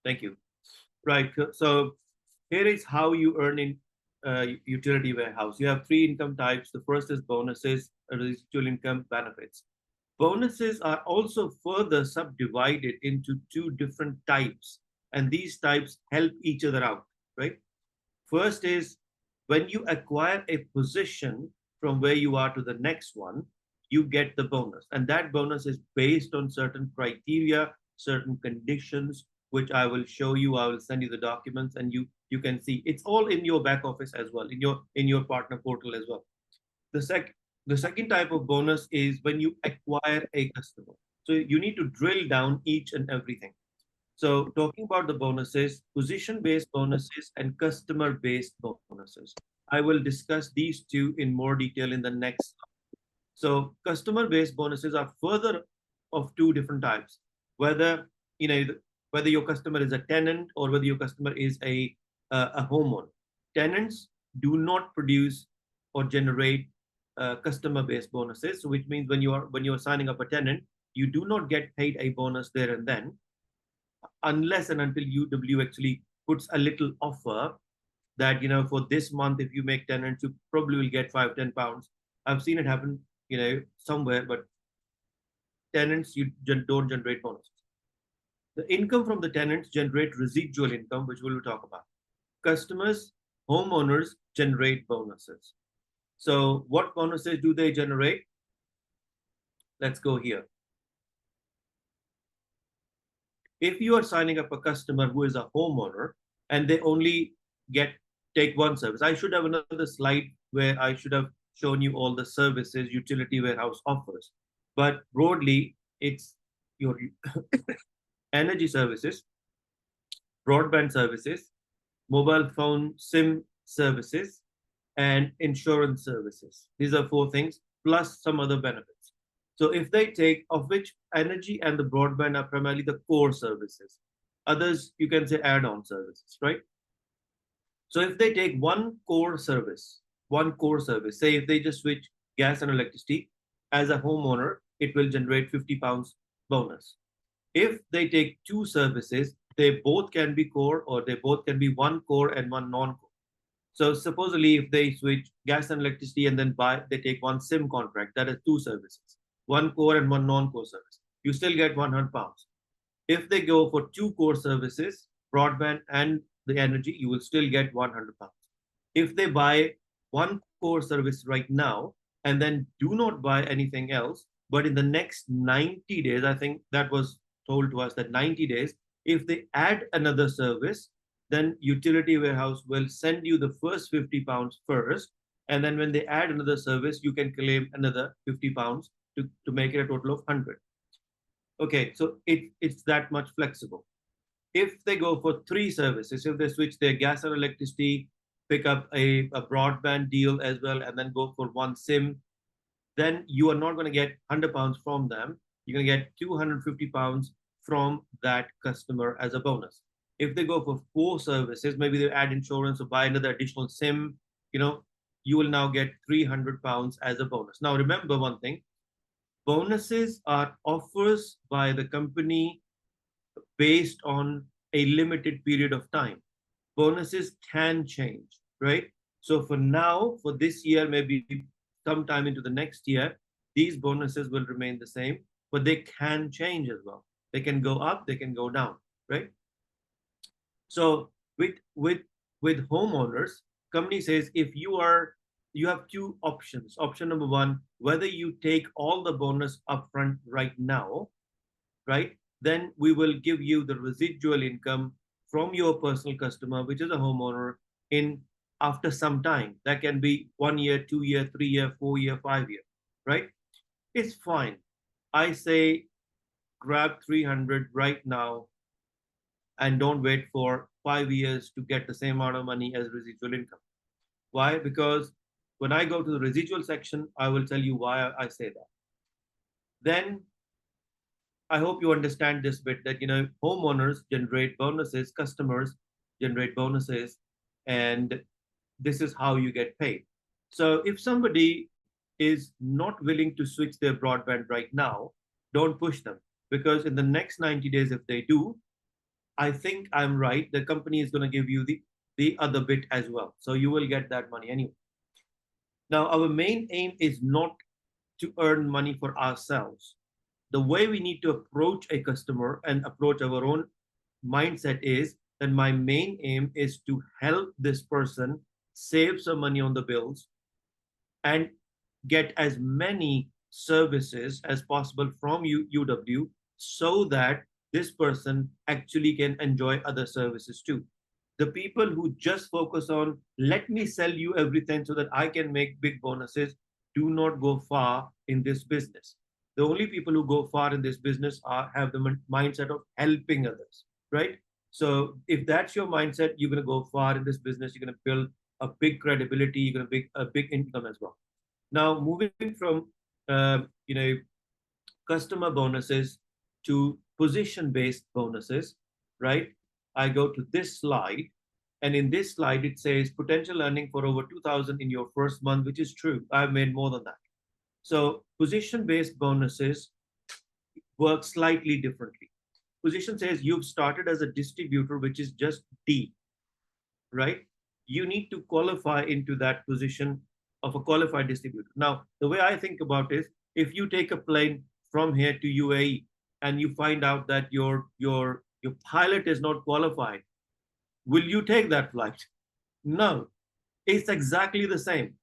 Thank you. Right. So here is how you earn in utility warehouse. You have three income types. The first is bonuses, residual income, benefits. Bonuses are also further subdivided into two different types, and these types help each other out, right? First is when you acquire a position from where you are to the next one, you get the bonus. And that bonus is based on certain criteria, certain conditions, which I will show you. I will send you the documents and you can see. It's all in your back office as well, in your partner portal as well. The sec the second type of bonus is when you acquire a customer. So you need to drill down each and everything. So talking about the bonuses, position-based bonuses and customer-based bonuses. I will discuss these two in more detail in the next. So customer-based bonuses are further of two different types. Whether you know whether your customer is a tenant or whether your customer is a homeowner. Tenants do not produce or generate customer-based bonuses. So which means when you are signing up a tenant, you do not get paid a bonus there and then unless and until UW actually puts a little offer that for this month if you make tenants you probably will get 5-10 pounds. I've seen it happen somewhere, but tenants don't generate bonuses. The income from the tenants generate residual income, which we'll talk about. Customers, homeowners generate bonuses. So what bonuses do they generate? Let's go here. If you are signing up a customer who is a homeowner and they only get take one service, I should have another slide where I should have shown you all the services utility warehouse offers. But broadly, it's your energy services, broadband services, mobile phone SIM services, and insurance services. These are four things, plus some other benefits. So if they take, of which energy and the broadband are primarily the core services, others you can say add-on services, right? So if they take one core service, say if they just switch gas and electricity, as a homeowner, it will generate £50 bonus. If they take two services, they both can be core or they both can be one core and one non-core. So supposedly if they switch gas and electricity and then they take one SIM contract, that is two services, one core and one non-core service. You still get £100. If they go for two core services, broadband and the energy, you will still get £100. If they buy one core service right now and then do not buy anything else, but in the next 90 days, I think that was told to us that 90 days, if they add another service, then utility warehouse will send you the first £50 first. And then when they add another service, you can claim another £50 to make it a total of 100. Okay, so it's that much flexible. If they go for three services, if they switch their gas and electricity, pick up a broadband deal as well, and then go for one SIM, then you are not going to get £100 from them. You're going to get £250 from that customer as a bonus. If they go for four services, maybe they add insurance or buy another additional SIM, you will now get £300 as a bonus. Now, remember one thing, bonuses are offers by the company based on a limited period of time. Bonuses can change, right? So for now, for this year, maybe sometime into the next year, these bonuses will remain the same, but they can change as well. They can go up, they can go down, right? So with homeowners, company says if you have two options. Option number one, whether you take all the bonus upfront right now, right? Then we will give you the residual income from your personal customer, which is a homeowner, in after some time. That can be 1 year, 2 year, 3 year, 4 year, 5 year, right? It's fine. I say grab 300 right now and don't wait for 5 years to get the same amount of money as residual income. Why? Because when I go to the residual section, I will tell you why I say that. Then I hope you understand this bit that homeowners generate bonuses, customers generate bonuses, and this is how you get paid. So if somebody is not willing to switch their broadband right now, don't push them, because in the next 90 days, if they do, I think I'm right. The company is going to give you the other bit as well. So you will get that money anyway. Now, our main aim is not to earn money for ourselves. The way we need to approach a customer and approach our own mindset is that my main aim is to help this person save some money on the bills and get as many services as possible from UW so that this person actually can enjoy other services too. The people who just focus on, let me sell you everything so that I can make big bonuses, do not go far in this business. The only people who go far in this business have the mindset of helping others, right? So if that's your mindset, you're going to go far in this business. You're going to build a big credibility. You're going to make a big income as well. Now, moving from you know customer bonuses to position-based bonuses, right? I go to this slide, and in this slide it says potential earning for over 2,000 in your first month, which is true. I've made more than that. So position-based bonuses work slightly differently. Position says you've started as a distributor, which is just D, right? You need to qualify into that position of a qualified distributor. Now, the way I think about is if you take a plane from here to UAE and you find out that your pilot is not qualified, will you take that flight? No. It's exactly the same.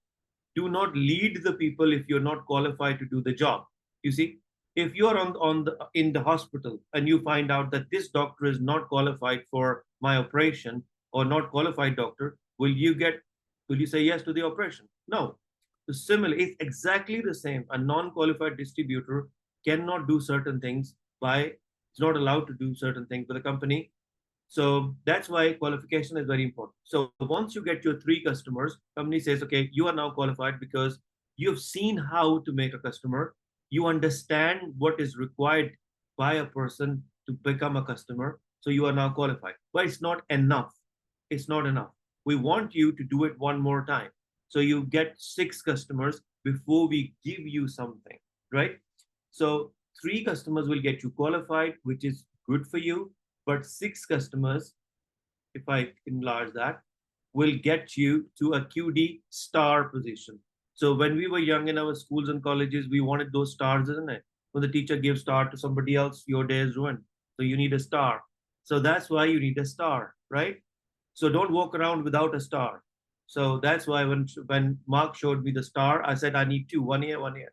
Do not lead the people if you're not qualified to do the job. You see, if you're in the hospital and you find out that this doctor is not qualified for my operation or not qualified doctor, will you say yes to the operation? No. So similar, it's exactly the same. A non-qualified distributor cannot do certain things it's not allowed to do certain things for the company. So that's why qualification is very important. So once you get your 3 customers, company says, okay, you are now qualified because you've seen how to make a customer. You understand what is required by a person to become a customer. So you are now qualified. But it's not enough. It's not enough. We want you to do it one more time. So you get 6 customers before we give you something, right? So 3 customers will get you qualified, which is good for you, but 6 customers, if I enlarge that, will get you to a QD star position. So when we were young in our schools and colleges, we wanted those stars, isn't it? When the teacher gives star to somebody else, your day is ruined. So you need a star. So that's why you need a star, right? So don't walk around without a star. So that's why when Mark showed me the star, I said I need 2, 1 here, 1 here.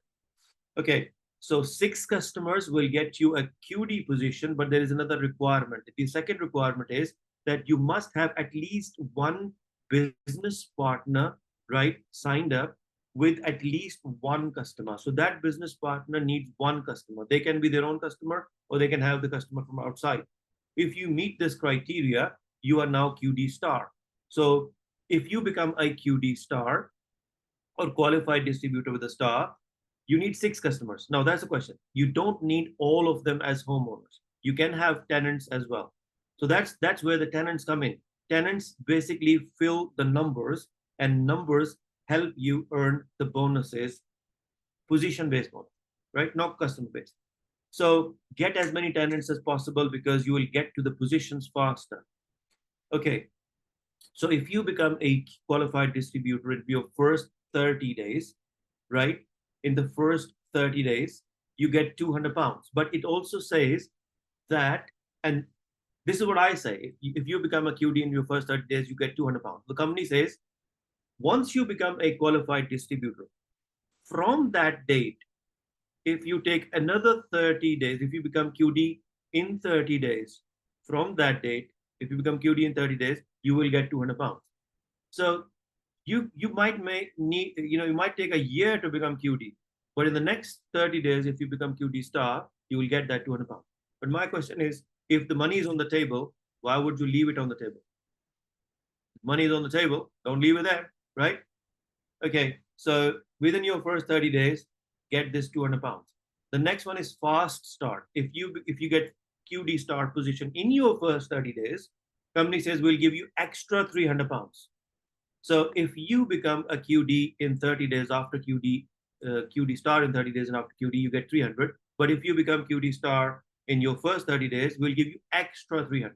Okay, so 6 customers will get you a QD position, but there is another requirement. The second requirement is that you must have at least one business partner, right, signed up with at least one customer. So that business partner needs one customer. They can be their own customer or they can have the customer from outside. If you meet this criteria, you are now QD star. So if you become a QD star or qualified distributor with a star, you need 6 customers. Now that's the question. You don't need all of them as homeowners. You can have tenants as well. So that's where the tenants come in. Tenants basically fill the numbers, and numbers help you earn the bonuses, position-based bonus, right? Not customer-based. So get as many tenants as possible because you will get to the positions faster. Okay. So if you become a qualified distributor in your first 30 days, right? In the first 30 days, you get £200. But it also says that, and this is what I say, if you become a QD in your first 30 days, you get £200. The company says, once you become a qualified distributor, from that date, if you take another 30 days, if you become QD in 30 days, from that date, if you become QD in 30 days, you will get £200. So you might you might take a year to become QD, but in the next 30 days, if you become QD star, you will get that £200. But my question is, if the money is on the table, why would you leave it on the table? Money is on the table, don't leave it there, right? Okay, so within your first 30 days, get this £200. The next one is fast start. If you get QD start position in your first 30 days, company says we'll give you extra £300. So if you become a QD in 30 days after QD star in 30 days and after QD, you get 300. But if you become QD star in your first 30 days, we'll give you extra 300.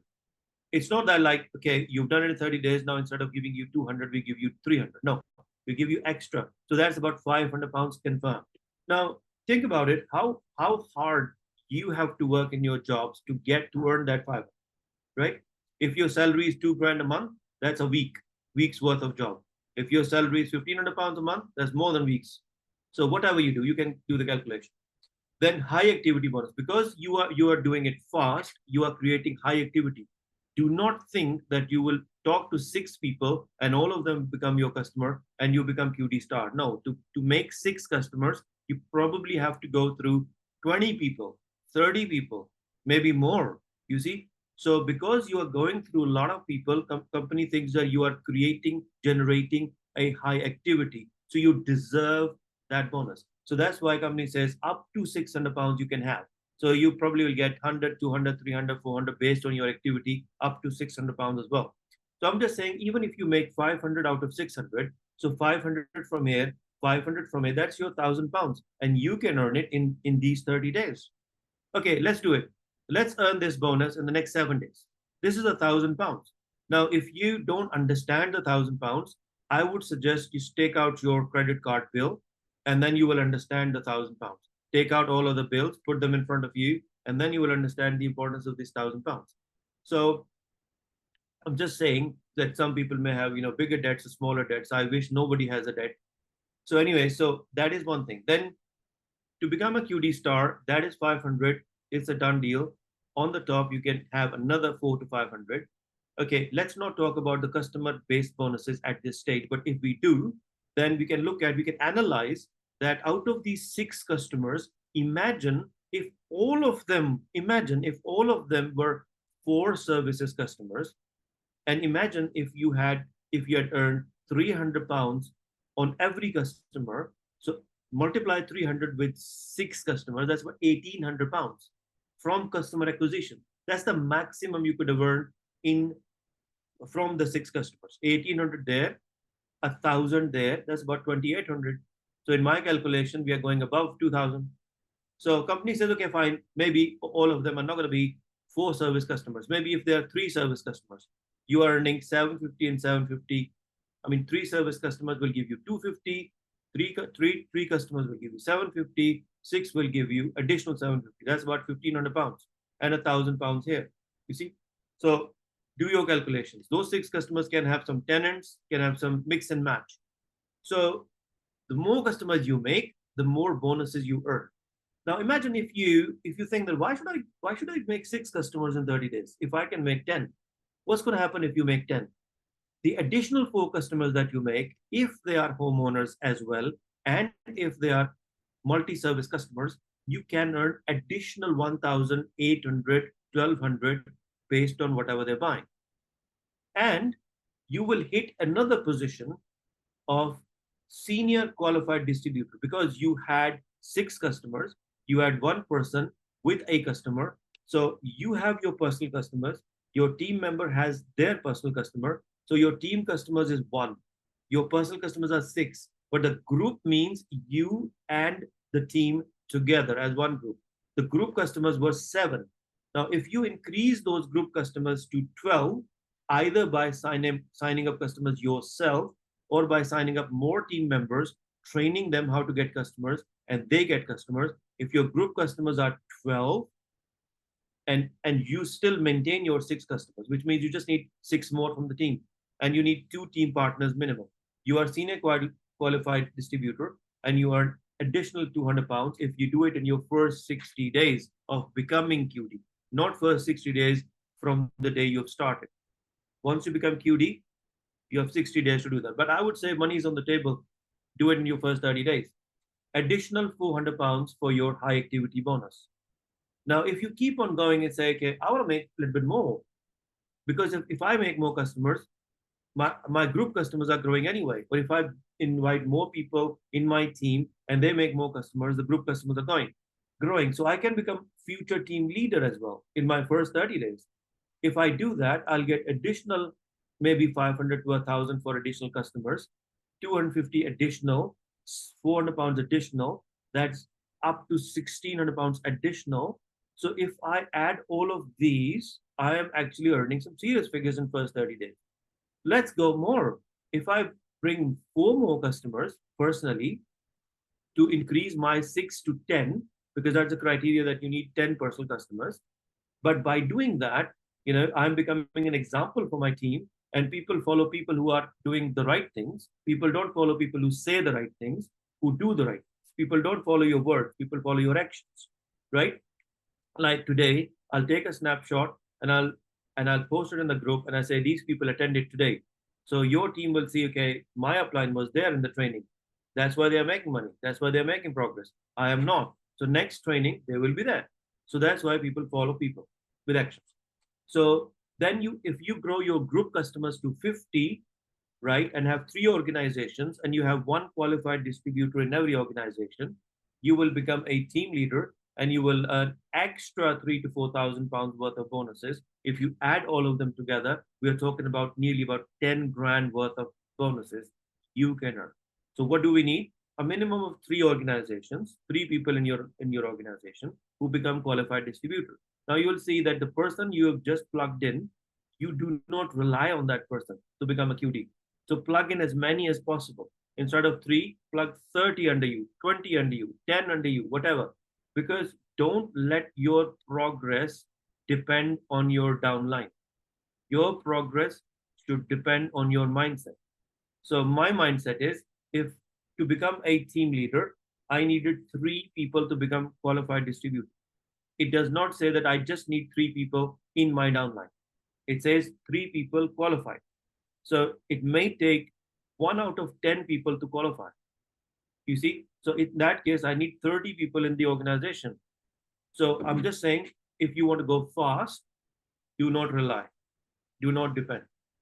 It's not that like, okay, you've done it in 30 days. Now, instead of giving you 200, we give you 300. No, we give you extra. So that's about 500 pounds confirmed. Now, think about it. How hard you have to work in your jobs to get to earn that 500, right? If your salary is 2 grand a month, that's a week's worth of job. If your salary is 1,500 pounds a month, that's more than weeks. So whatever you do, you can do the calculation. Then high activity bonus, because you are doing it fast, you are creating high activity. Do not think that you will talk to 6 people and all of them become your customer and you become QD star. No, to make 6 customers, you probably have to go through 20 people, 30 people, maybe more. You see, so because you are going through a lot of people, company thinks that you are creating, generating a high activity, so you deserve that bonus. So that's why company says up to 600 pounds you can have. So you probably will get 100, 200, 300, 400 based on your activity, up to 600 pounds as well. So I'm just saying, even if you make 500 out of 600, so 500 from here, 500 from here, that's your 1,000 pounds, and you can earn it in these 30 days. Okay, let's do it. Let's earn this bonus in the next 7 days. This is 1,000 pounds. Now, if you don't understand the 1,000 pounds, I would suggest you take out your credit card bill, and then you will understand the 1,000 pounds. Take out all of the bills, put them in front of you, and then you will understand the importance of this 1,000 pounds. So I'm just saying that some people may have, bigger debts or smaller debts. I wish nobody has a debt. So anyway, so that is one thing. Then to become a QD star, that is 500. It's a done deal. On the top, you can have another 4 to 500. Okay, let's not talk about the customer-based bonuses at this stage. But if we do, then we can analyze that out of these 6 customers, imagine if all of them were 4 services customers, and imagine if you had earned 300 pounds on every customer. So multiply 300 with 6 customers, that's what 1,800 pounds from customer acquisition. That's the maximum you could have earned in from the 6 customers. 1,800 there, 1,000 there, that's about 2,800. So in my calculation, we are going above 2,000. So company says, okay, fine, maybe all of them are not going to be 4 service customers. Maybe if there are 3 service customers, you are earning 750 and 750. I mean, 3 service customers will give you 250. Three customers will give you 750. 6 will give you additional 750. That's about 1,500 pounds and 1,000 pounds here. You see? So do your calculations. Those 6 customers can have some tenants, can have some mix and match. So the more customers you make, the more bonuses you earn. Now imagine if you think that why should I make 6 customers in 30 days if I can make 10? What's going to happen if you make 10? The additional 4 customers that you make, if they are homeowners as well, and if they are multi-service customers, you can earn additional 1,800, 1,200 based on whatever they're buying. And you will hit another position of senior qualified distributor because you had 6 customers, you had 1 person with a customer. So you have your personal customers, your team member has their personal customer. So your team customers is 1, your personal customers are 6, but the group means you and the team together as one group. The group customers were 7. Now, if you increase those group customers to 12, either by signing up customers yourself or by signing up more team members, training them how to get customers, and they get customers. If your group customers are 12, and you still maintain your 6 customers, which means you just need 6 more from the team, and you need 2 team partners minimum. You are senior qualified distributor, and you earn additional 200 pounds if you do it in your first 60 days of becoming QD, not first 60 days from the day you've started. Once you become QD, you have 60 days to do that. But I would say money is on the table. Do it in your first 30 days. Additional 400 pounds for your high activity bonus. Now, if you keep on going and say, okay, I want to make a little bit more, because if I make more customers, my group customers are growing anyway. But if I invite more people in my team and they make more customers, the group customers are growing. So I can become future team leader as well in my first 30 days. If I do that, I'll get additional, maybe 500 to 1,000 for additional customers, 250 additional, 400 pounds additional. That's up to 1,600 pounds additional. So if I add all of these, I am actually earning some serious figures in first 30 days. Let's go more. If I bring 4 more customers personally to increase my 6 to 10, because that's the criteria that you need 10 personal customers. But by doing that, I'm becoming an example for my team, and people follow people who are doing the right things. People don't follow people who say the right things, who do the right things. People don't follow your words, people follow your actions, right? Like today, I'll take a snapshot and I'll post it in the group and I say these people attended today. So your team will see, okay, my upline was there in the training. That's why they're making money. That's why they're making progress. I am not. So next training, they will be there. So that's why people follow people with actions. So then if you grow your group customers to 50, right, and have 3 organizations and you have one qualified distributor in every organization, you will become a team leader and you will earn extra 3 to 4 thousand pounds worth of bonuses. If you add all of them together, we are talking about nearly about 10 grand worth of bonuses you can earn. So what do we need? A minimum of 3 organizations, 3 people in your organization who become qualified distributors. Now you will see that the person you have just plugged in, you do not rely on that person to become a QD. So plug in as many as possible. Instead of 3, plug 30 under you, 20 under you, 10 under you, whatever. Because don't let your progress depend on your downline. Your progress should depend on your mindset. So my mindset is, if to become a team leader, I needed 3 people to become qualified distributors. It does not say that I just need 3 people in my downline. It says 3 people qualified. So it may take 1 out of 10 people to qualify. You see? So in that case, I need 30 people in the organization. So I'm just saying, if you want to go fast, do not rely, do not depend,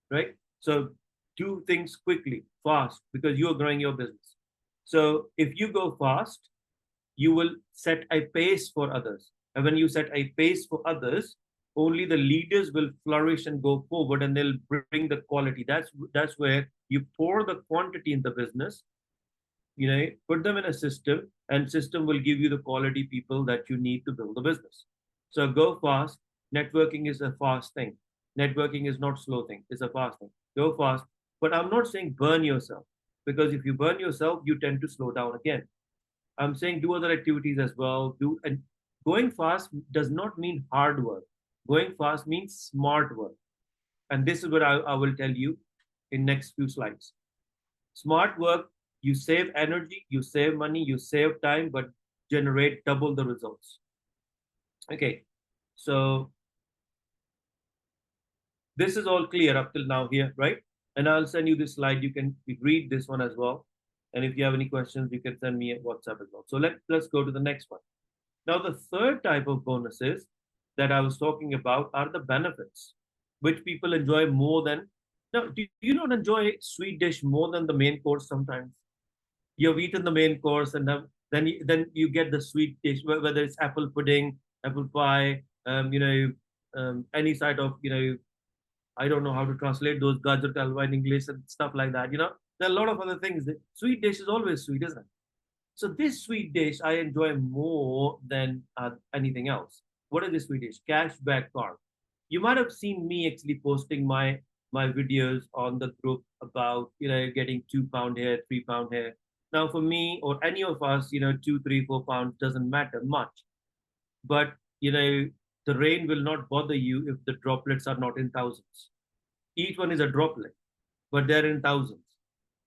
right? So do things quickly, fast, because you are growing your business. So if you go fast, you will set a pace for others. And when you set a pace for others, only the leaders will flourish and go forward and they'll bring the quality. That's where you pour the quantity in the business, put them in a system, and system will give you the quality people that you need to build the business. So go fast. Networking is a fast thing. Networking is not slow thing, it's a fast thing. Go fast. But I'm not saying burn yourself, because if you burn yourself, you tend to slow down again. I'm saying do other activities as well. And going fast does not mean hard work. Going fast means smart work. And this is what I will tell you in next few slides. Smart work, you save energy, you save money, you save time, but generate double the results. Okay, so this is all clear up till now here, right? And I'll send you this slide. You can read this one as well. And if you have any questions, you can send me a WhatsApp as well. So let's go to the next one. Now, the third type of bonuses that I was talking about are the benefits, which people enjoy more than. Now, do you not enjoy sweet dish more than the main course sometimes? You've eaten the main course and then you get the sweet dish, whether it's apple pudding, apple pie, any side of, I don't know how to translate those gajar ka halwa in English and stuff like that. There are a lot of other things. Sweet dish is always sweet, isn't it? So this sweet dish I enjoy more than anything else. What is this sweet dish? Cashback card. You might have seen me actually posting my videos on the group about getting £2 here, £3 here. Now for me or any of us, 2, 3, £4 doesn't matter much. But the rain will not bother you if the droplets are not in thousands. Each one is a droplet, but they're in thousands,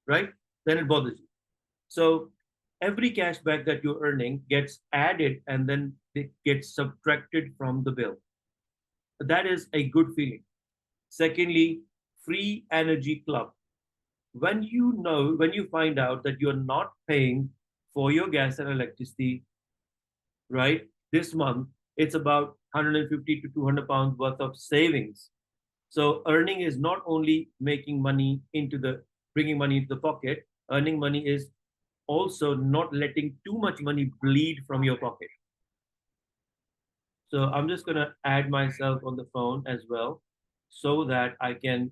right? Then it bothers you. So every cashback that you're earning gets added and then it gets subtracted from the bill. That is a good feeling. Secondly, free energy club. When you find out that you're not paying for your gas and electricity, right, this month, it's about 150 to 200 pounds worth of savings. So earning is not only bringing money into the pocket. Earning money is also not letting too much money bleed from your pocket. So I'm just going to add myself on the phone as well so that I can,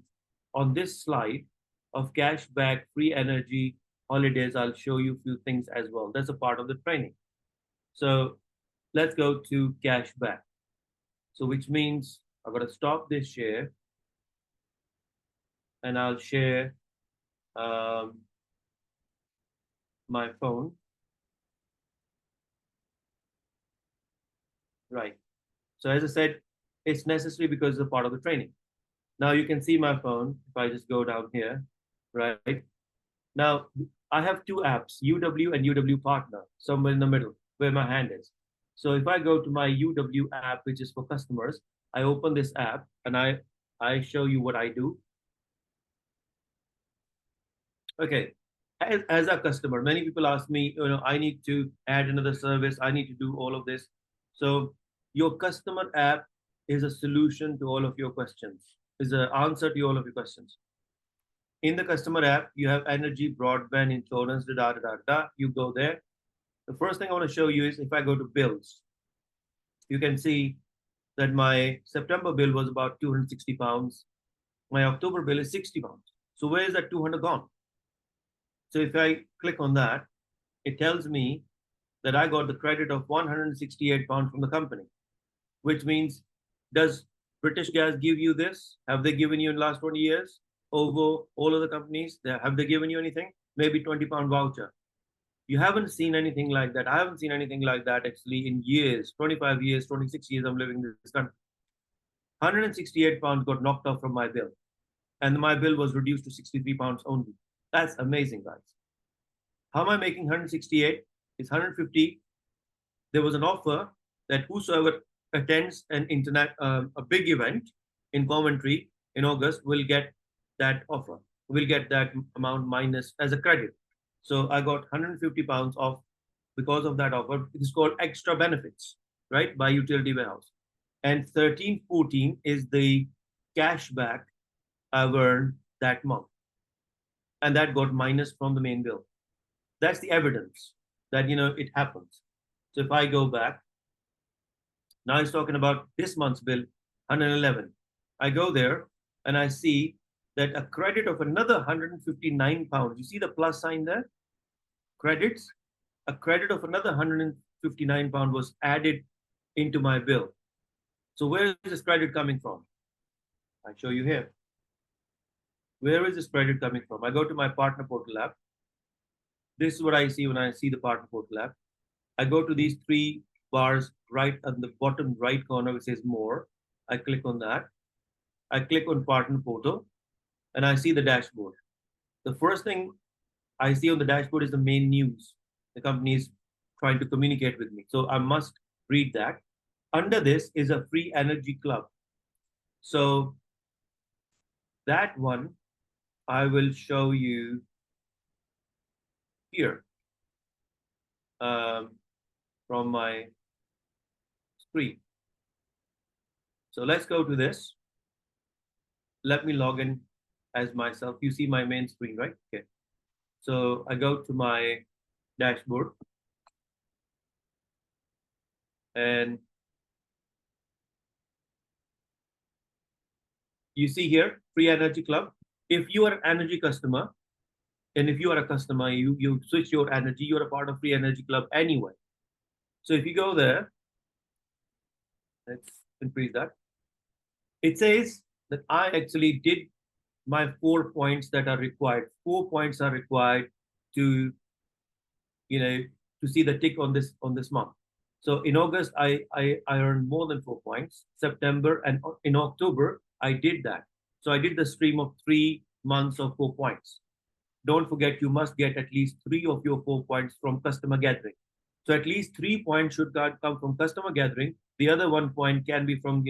on this slide of cashback, free energy, holidays, I'll show you a few things as well. That's a part of the training. So let's go to cashback. So which means I've got to stop this share and I'll share um, my phone. Right. So as I said, it's necessary because it's a part of the training. Now you can see my phone if I just go down here, right? Now I have two apps, UW and UW Partner, somewhere in the middle where my hand is. So if I go to my UW app, which is for customers, I open this app and I show you what I do. Okay. As a customer, many people ask me, I need to add another service. I need to do all of this. So your customer app is a solution to all of your questions, is an answer to all of your questions. In the customer app, you have energy, broadband, insurance, da da da da. You go there. The first thing I want to show you is if I go to bills, you can see that my September bill was about £260. My October bill is £60. So where is that 200 gone? So if I click on that, it tells me that I got the credit of £168 from the company, which means, does British Gas give you this? Have they given you in the last 20 years over all of the companies? Have they given you anything? Maybe £20 voucher. You haven't seen anything like that. I haven't seen anything like that actually in years, 25 years, 26 years I'm living in this country. £168 got knocked off from my bill, and my bill was reduced to £63 only. That's amazing, guys. How am I making 168? It's 150. There was an offer that whosoever attends an internet a big event in Coventry in August will get that offer, will get that amount minus as a credit. So I got £150 off because of that offer. It is called extra benefits, right, by Utility Warehouse. And 1314 is the cashback I've earned that month. And that got minus from the main bill. That's the evidence that, it happens. So if I go back, now it's talking about this month's bill, 111. I go there and I see that a credit of another £159. You see the plus sign there? Credits. A credit of another £159 was added into my bill. So where is this credit coming from? I show you here. Where is this credit coming from? I go to my partner portal app. This is what I see when I see the partner portal app. I go to these three bars right at the bottom right corner, which says more. I click on that. I click on partner portal and I see the dashboard. The first thing I see on the dashboard is the main news. The company is trying to communicate with me. So I must read that. Under this is a free energy club. So that one I will show you here from my screen. So let's go to this. Let me log in as myself. You see my main screen, right? Okay. So I go to my dashboard and you see here, free energy club. If you are an energy customer, and if you are a customer, you switch your energy, you're a part of free energy club anyway. So if you go there, let's increase that. It says that I actually did my 4 points that are required. 4 points are required to, to see the tick on this month. So in August, I earned more than 4 points. September and in October, I did that. So I did the stream of 3 months of 4 points. Don't forget, you must get at least 3 of your 4 points from customer gathering. So at least 3 points should come from customer gathering. The other 1 point can be from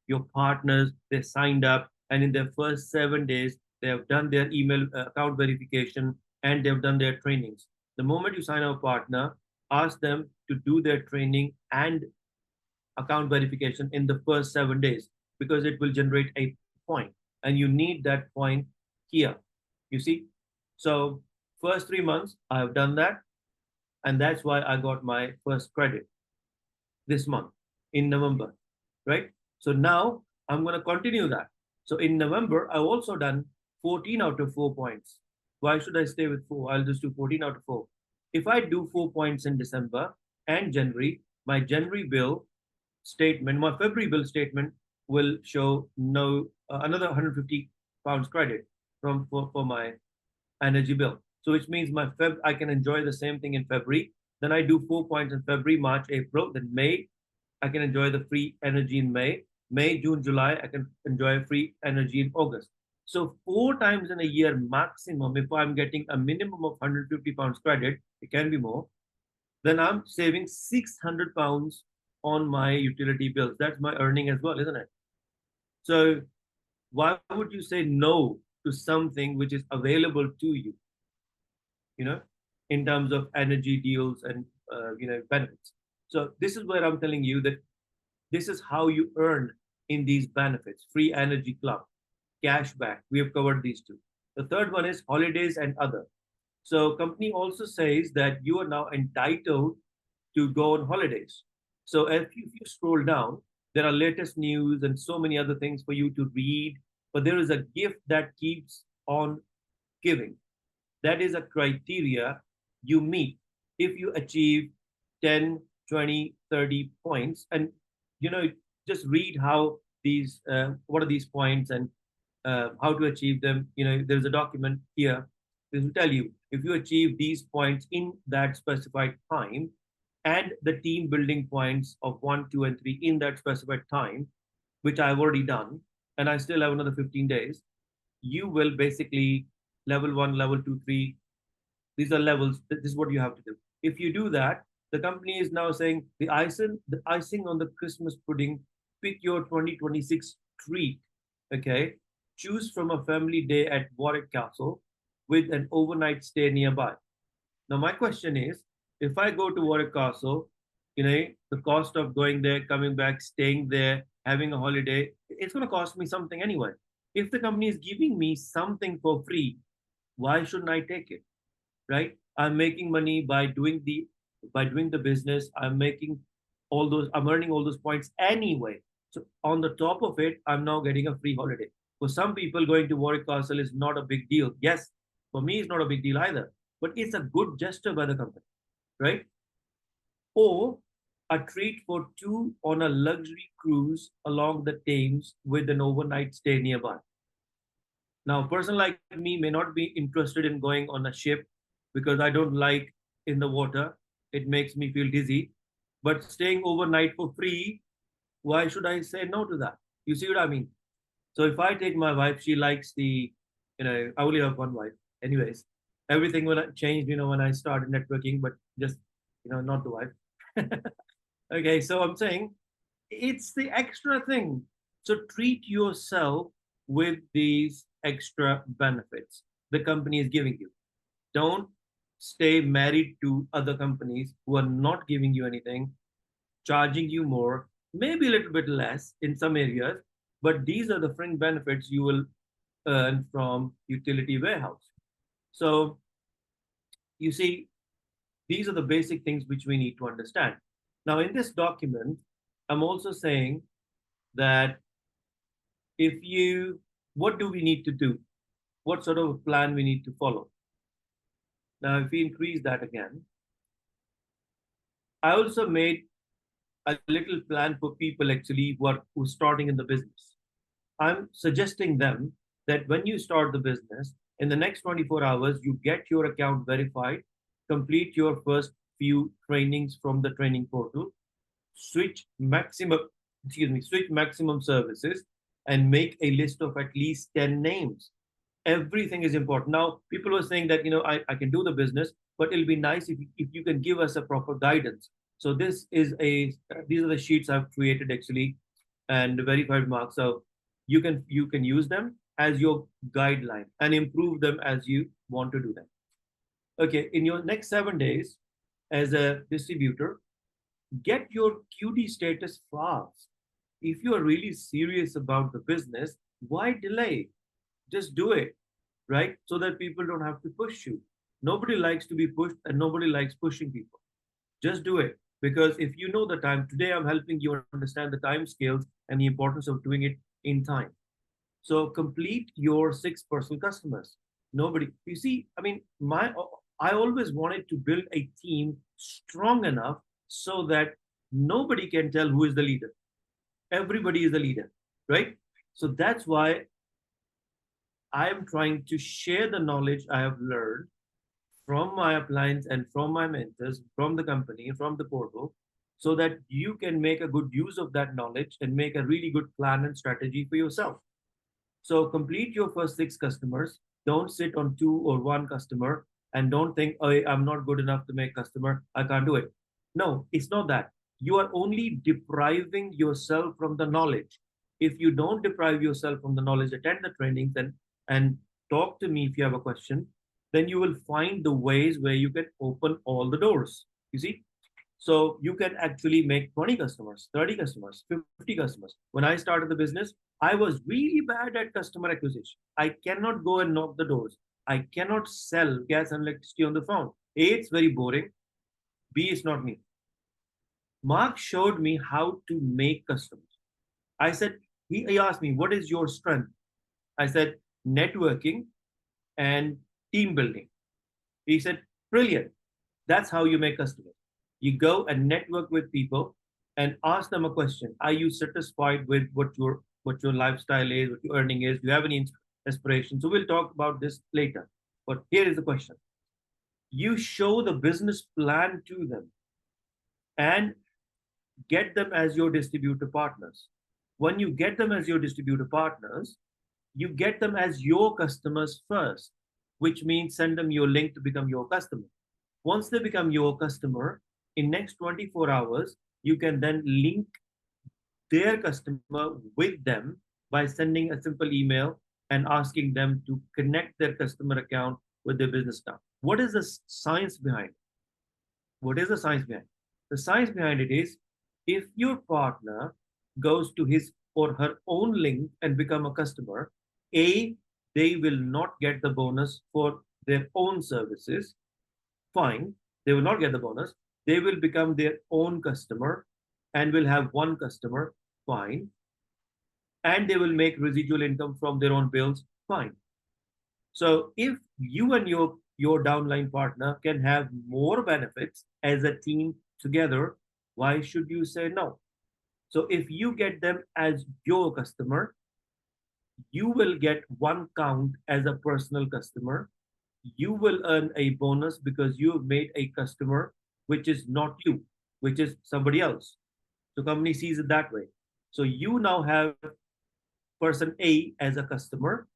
your partners. They signed up, and in their first 7 days, they have done their email account verification and they've done their trainings. The moment you sign up a partner, ask them to do their training and account verification in the first 7 days because it will generate a point, and you need that point here. You see? So first 3 months, I have done that. And that's why I got my first credit this month in November, right? So now I'm going to continue that. So in November, I've also done 14 out of 4 points. Why should I stay with 4? I'll just do 14 out of 4. If I do 4 points in December and January, my January bill statement, my February bill statement will show no another 150 pounds credit for my energy bill. So which means my Feb I can enjoy the same thing in February. Then I do 4 points in February, March, April. Then May, I can enjoy the free energy in May. May, June, July, I can enjoy free energy in August. So 4 times in a year maximum, if I'm getting a minimum of 150 pounds credit, it can be more, then I'm saving 600 pounds on my utility bills. That's my earning as well, isn't it? So why would you say no to something which is available to you, you know, in terms of energy deals and, benefits? So this is where I'm telling you that this is how you earn in these benefits. Free energy club, cashback. We have covered these two. The third one is holidays and other. So company also says that you are now entitled to go on holidays. So if you scroll down, there are latest news and so many other things for you to read. But there is a gift that keeps on giving. That is a criteria you meet if you achieve 10, 20, 30 points. And, you know, just read how these, what are these points and how to achieve them. You know, there's a document here. This will tell you if you achieve these points in that specified time and the team building points of 1, 2, and 3 in that specified time, which I've already done, and I still have another 15 days, you will basically level 1, level 2, 3. These are levels. This is what you have to do. If you do that, the company is now saying the icing on the Christmas pudding, pick your 2026 treat. Okay. Choose from a family day at Warwick Castle with an overnight stay nearby. Now, my question is, if I go to Warwick Castle, the cost of going there, coming back, staying there, having a holiday, it's going to cost me something anyway. If the company is giving me something for free, why shouldn't I take it? Right? I'm making money by doing the business. I'm earning all those points anyway. So on the top of it, I'm now getting a free holiday. For some people, going to Warwick Castle is not a big deal. Yes, for me, it's not a big deal either. But it's a good gesture by the company, right? Or a treat for two on a luxury cruise along the Thames with an overnight stay nearby. Now, a person like me may not be interested in going on a ship because I don't like in the water. It makes me feel dizzy. But staying overnight for free, why should I say no to that? You see what I mean? So if I take my wife, she likes I only have one wife. Anyways, everything will change, when I started networking, but just, not the wife. Okay, so I'm saying it's the extra thing. So treat yourself with these extra benefits the company is giving you. Don't stay married to other companies who are not giving you anything, charging you more, maybe a little bit less in some areas, but these are the fringe benefits you will earn from utility warehouse. So you see, these are the basic things which we need to understand. Now, in this document, I'm also saying that what do we need to do? What sort of a plan we need to follow? Now, if we increase that again, I also made a little plan for people actually who are starting in the business. I'm suggesting them that when you start the business, in the next 24 hours, you get your account verified, complete your first few trainings from the training portal, switch maximum, switch maximum services, and make a list of at least 10 names. Everything is important. Now, people were saying that, I can do the business, but it'll be nice if you can give us a proper guidance. So these are the sheets I've created actually and verified marks. So you can use them as your guideline and improve them as you want to do them. Okay, in your next 7 days as a distributor, get your QD status fast. If you are really serious about the business, why delay? Just do it, right? So that people don't have to push you. Nobody likes to be pushed and nobody likes pushing people. Just do it. Because if you know the time, today I'm helping you understand the time scales and the importance of doing it in time. So complete your 6 personal customers. Nobody, you see, I always wanted to build a team strong enough so that nobody can tell who is the leader. Everybody is the leader, right? So that's why I am trying to share the knowledge I have learned from my appliance and from my mentors, from the company, from the portal, so that you can make a good use of that knowledge and make a really good plan and strategy for yourself. So complete your first six customers. Don't sit on two or one customer and don't think, oh, I'm not good enough to make customer. I can't do it. No, it's not that. You are only depriving yourself from the knowledge. If you don't deprive yourself from the knowledge, attend the trainings and talk to me if you have a question, then you will find the ways where you can open all the doors. You see? So you can actually make 20 customers, 30 customers, 50 customers. When I started the business, I was really bad at customer acquisition. I cannot go and knock the doors. I cannot sell gas and electricity on the phone. A, it's very boring. B, it's not me. Mark showed me how to make customers. I said, he asked me, what is your strength? I said, networking and team building. He said, brilliant. That's how you make customers. You go and network with people and ask them a question. Are you satisfied with what your lifestyle is, what your earning is? Do you have any aspirations? So we'll talk about this later. But here is the question. You show the business plan to them and get them as your distributor partners. When you get them as your distributor partners, you get them as your customers first, which means send them your link to become your customer. Once they become your customer, in next 24 hours, you can then link their customer with them by sending a simple email and asking them to connect their customer account with their business account. What is the science behind it? What is the science behind it? The science behind it is if your partner goes to his or her own link and become a customer, A, they will not get the bonus for their own services. Fine, they will not get the bonus. They will become their own customer and will have one customer. Fine. And they will make residual income from their own bills. Fine. So if you and your downline partner can have more benefits as a team together, why should you say no? So if you get them as your customer, you will get one count as a personal customer. You will earn a bonus because you have made a customer which is not you, which is somebody else. So company sees it that way. So you now have person A as a customer.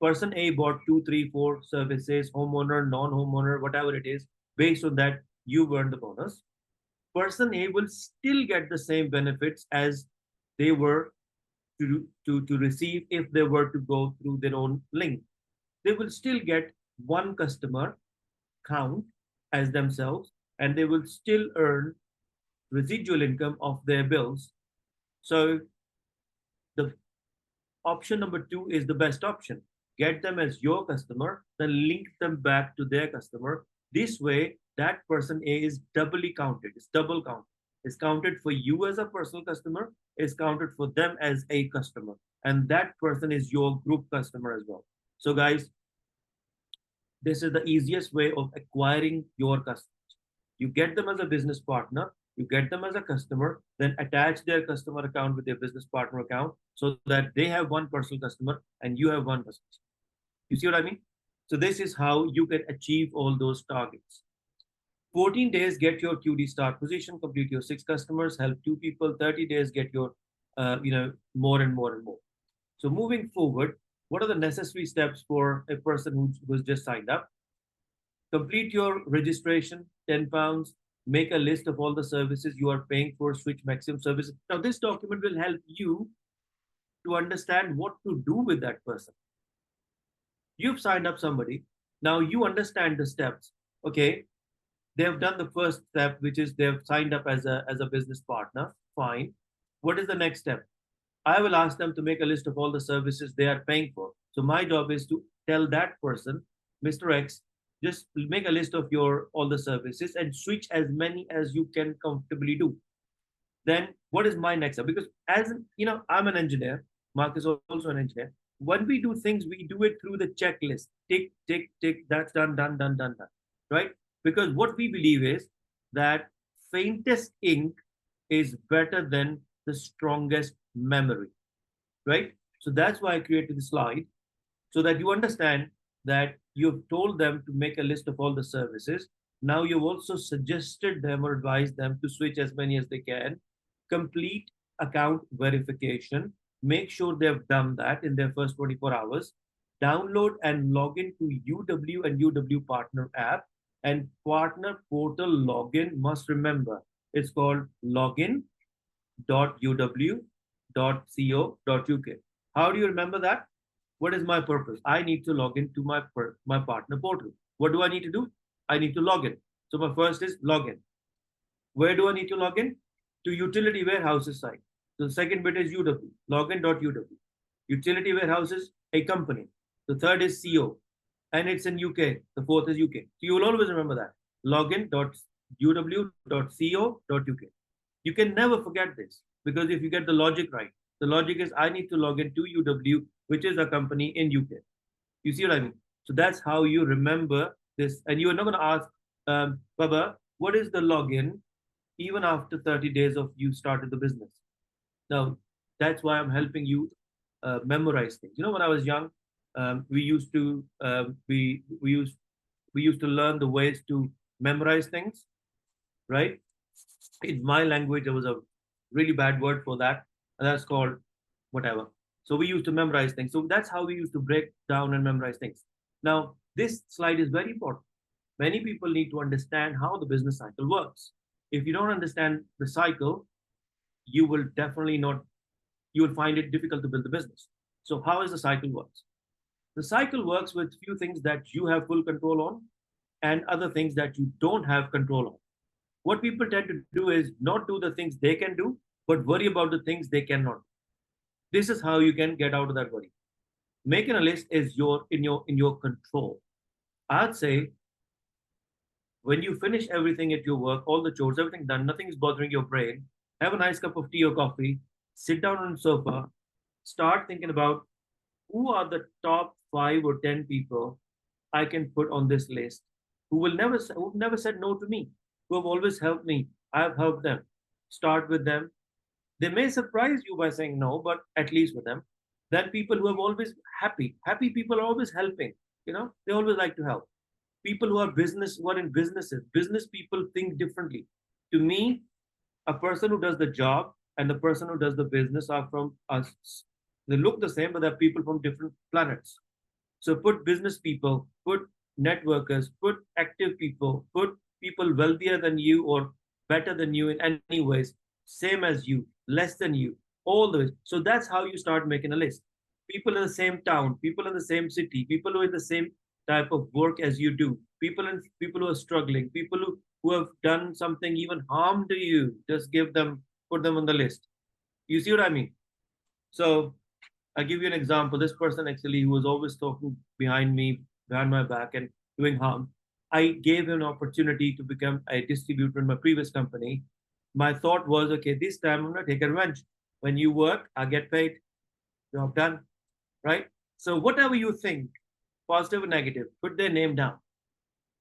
Person A bought 2, 3, 4 services, homeowner, non-homeowner, whatever it is. Based on that, you earn the bonus. Person A will still get the same benefits as they were to receive if they were to go through their own link. They will still get one customer count as themselves and they will still earn residual income of their bills. So the option number 2 is the best option. Get them as your customer, then link them back to their customer. This way, that person A is doubly counted. It's double count. It's counted for you as a personal customer. It's counted for them as a customer. And that person is your group customer as well. So guys, this is the easiest way of acquiring your customers. You get them as a business partner, you get them as a customer, then attach their customer account with their business partner account so that they have one personal customer and you have one customer. You see what I mean? So this is how you can achieve all those targets. 14 days, get your QD start position, complete your 6 customers, help 2 people, 30 days, get your, more and more and more. So moving forward, what are the necessary steps for a person who's just signed up? Complete your registration, £10. Make a list of all the services you are paying for, switch maximum services. Now, this document will help you to understand what to do with that person. You've signed up somebody. Now you understand the steps. Okay, they've done the first step, which is they've signed up as a business partner. Fine. What is the next step? I will ask them to make a list of all the services they are paying for. So my job is to tell that person, Mr. X, just make a list of your all the services and switch as many as you can comfortably do. Then what is my next step? Because as you know, I'm an engineer. Mark is also an engineer. When we do things, we do it through the checklist. Tick, tick, tick. That's done, done, done. Right? Because what we believe is that faintest ink is better than the strongest memory, right? So that's why I created the slide so that you understand that you've told them to make a list of all the services. Now you've also suggested them or advised them to switch as many as they can, complete account verification, make sure they've done that in their first 24 hours, download and log in to UW and UW Partner app, and partner portal login must remember it's called login.uw.co.uk. How do you remember that? What is my purpose? I need to log into my partner portal. What do I need to do? I need to log in. So my first is login. Where do I need to log in? To utility warehouses site. So the second bit is UW, login.uw. Utility warehouses, a company. The third is CO, and it's in UK. The fourth is UK. So you will always remember that. Login.uw.co.uk. You can never forget this because if you get the logic right, the logic is I need to log in to UW, which is a company in UK. You see what I mean? So that's how you remember this. And you are not going to ask, Baba, what is the login even after 30 days of you started the business? Now, that's why I'm helping you memorize things. You know, when I was young, we used to we used to learn the ways to memorize things, right? In my language, there was a really bad word for that, and that's called whatever. So we used to memorize things. So that's how we used to break down and memorize things. Now, this slide is very important. Many people need to understand how the business cycle works. If you don't understand the cycle, you will definitely not, you will find it difficult to build the business. So how is the cycle works? The cycle works with few things that you have full control on and other things that you don't have control on. What people tend to do is not do the things they can do, but worry about the things they cannot. This is how you can get out of that worry. Making a list is in your control. I'd say when you finish everything at your work, all the chores, everything done, nothing is bothering your brain, have a nice cup of tea or coffee, sit down on the sofa, start thinking about who are the top 5 or 10 people I can put on this list who've never said no to me, who have always helped me. I've helped them. Start with them. They may surprise you by saying no, but at least with them. Then people who are always happy. Happy people are always helping. You know, they always like to help. People who are in businesses. Business people think differently. To me, a person who does the job and the person who does the business are from us. They look the same, but they're people from different planets. So put business people, put networkers, put active people, put people wealthier than you or better than you in any ways, same as you, less than you, all those. So that's how you start making a list. People in the same town, people in the same city, people who are in the same type of work as you do, people who are struggling, people who have done something even harm to you, just put them on the list. You see what I mean? So I'll give you an example. This person actually who was always talking behind me, behind my back and doing harm, I gave him an opportunity to become a distributor in my previous company. My thought was, okay, this time I'm gonna take a revenge. When you work, I get paid, job done, right? So whatever you think, positive or negative, put their name down,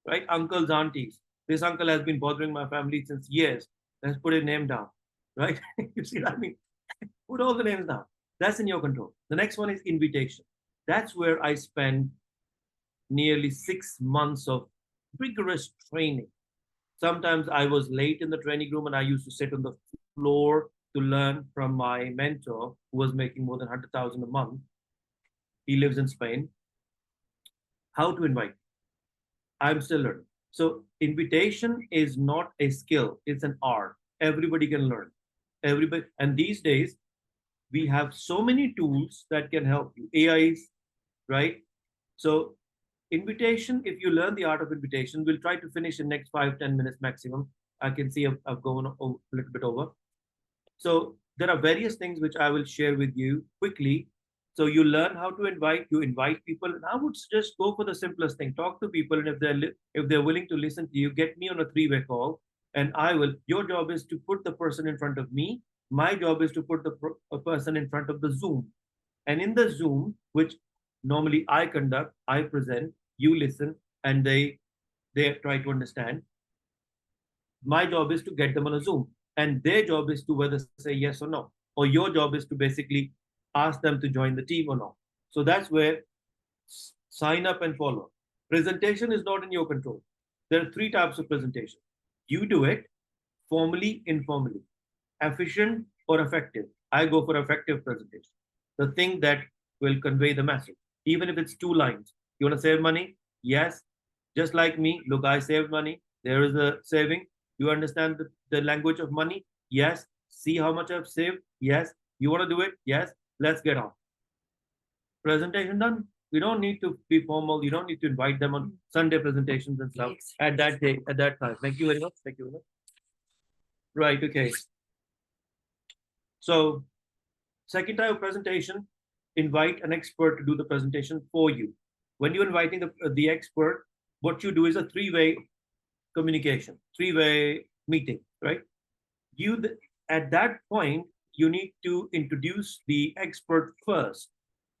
right? Uncles, aunties. This uncle has been bothering my family since years. Let's put his name down, right? You see what I mean? Put all the names down. That's in your control. The next one is invitation. That's where I spend nearly 6 months of rigorous training. Sometimes I was late in the training room and I used to sit on the floor to learn from my mentor who was making more than 100,000 a month. He lives in Spain. How to invite. I'm still learning. So invitation is not a skill, it's an art. Everybody can learn. Everybody, and these days we have so many tools that can help you. AIs, right? So invitation, if you learn the art of invitation, we'll try to finish in next 5-10 minutes maximum. I can see I've gone a little bit over. So there are various things which I will share with you quickly. So you learn how to invite, you invite people, and I would just go for the simplest thing. Talk to people, and if they're willing to listen to you, get me on a 3-way call, and I will. Your job is to put the person in front of me. My job is to put a person in front of the Zoom, and in the Zoom, which normally I conduct, I present, you listen, and they try to understand. My job is to get them on a Zoom. and their job is to whether say yes or no, or your job is to basically ask them to join the team or not. So that's where sign up and follow. Presentation is not in your control. There are three types of presentation. You do it formally, informally, efficient or effective. I go for effective presentation, the thing that will convey the message, even if it's 2 lines. You want to save money? Yes. Just like me, look, I saved money. There is a saving. You understand the language of money? Yes. See how much I've saved? Yes. You want to do it? Yes. Let's get on. Presentation done. We don't need to be formal. You don't need to invite them on Sunday presentations and stuff at that day, at that time. Thank you very much. Thank you very much. Right. Okay. So, second type of presentation, invite an expert to do the presentation for you. When you're inviting the expert, what you do is a three-way communication, three-way meeting, right? At that point, you need to introduce the expert first.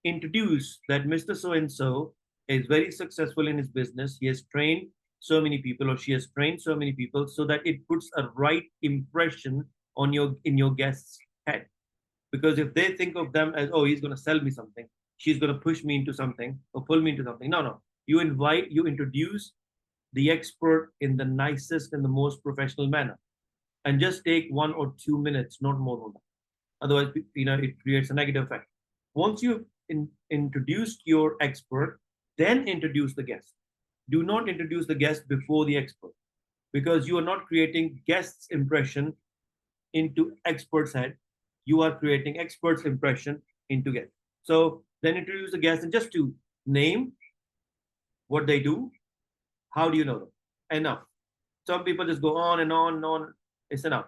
Introduce that Mr. So and so is very successful in his business. He has trained so many people, or she has trained so many people, so that it puts a right impression on in your guest's head. Because if they think of them as, oh, he's going to sell me something, she's going to push me into something or pull me into something. No. You introduce the expert in the nicest and the most professional manner, and just take 1 or 2 minutes, not more than that. Otherwise, it creates a negative effect. Once you've introduced your expert, then introduce the guest. Do not introduce the guest before the expert, because you are not creating guest's impression into expert's head. You are creating expert's impression into guest. So then introduce the guest, and just to name what they do. How do you know them? Enough. Some people just go on and on and on. It's enough.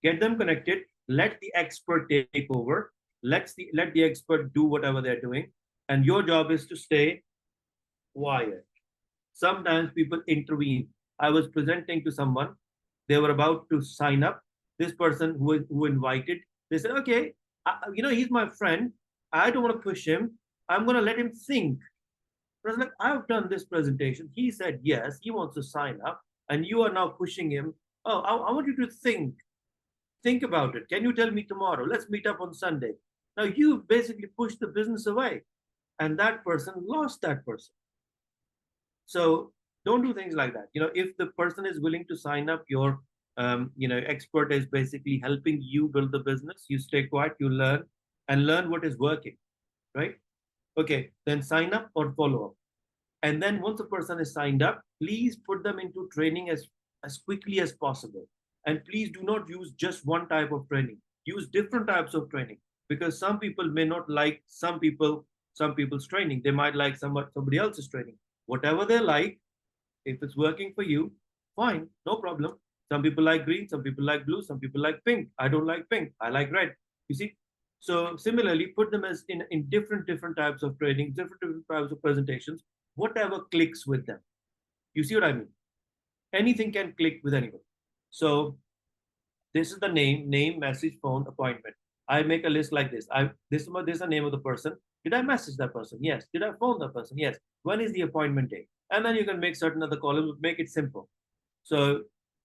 Get them connected. Let the expert take over. Let the expert do whatever they're doing, and your job is to stay quiet. Sometimes people intervene. I was presenting to someone. They were about to sign up. This person who invited, they said, okay, he's my friend. I don't want to push him. I'm going to let him think. I was like, I've done this presentation. He said yes, he wants to sign up, and you are now pushing him. Oh, I want you to think. Think about it. Can you tell me tomorrow? Let's meet up on Sunday. Now you basically pushed the business away, and that person lost that person. So don't do things like that. If the person is willing to sign up, your expert is basically helping you build the business. You stay quiet, you learn, and learn what is working, right? Okay, then sign up or follow up. And then once a person is signed up, please put them into training as quickly as possible. And please do not use just one type of training. Use different types of training, because some people may not like some people's training. They might like somebody else's training. Whatever they like, if it's working for you, fine, no problem. Some people like green, some people like blue, some people like pink. I don't like pink. I like red. You see? So similarly, put them as in different types of training, different types of presentations, whatever clicks with them. You see what I mean? Anything can click with anyone. So this is the name, message, phone, appointment. I make a list like this. This is the name of the person. Did I message that person? Yes. Did I phone that person? Yes. When is the appointment date? And then you can make certain other columns, make it simple. So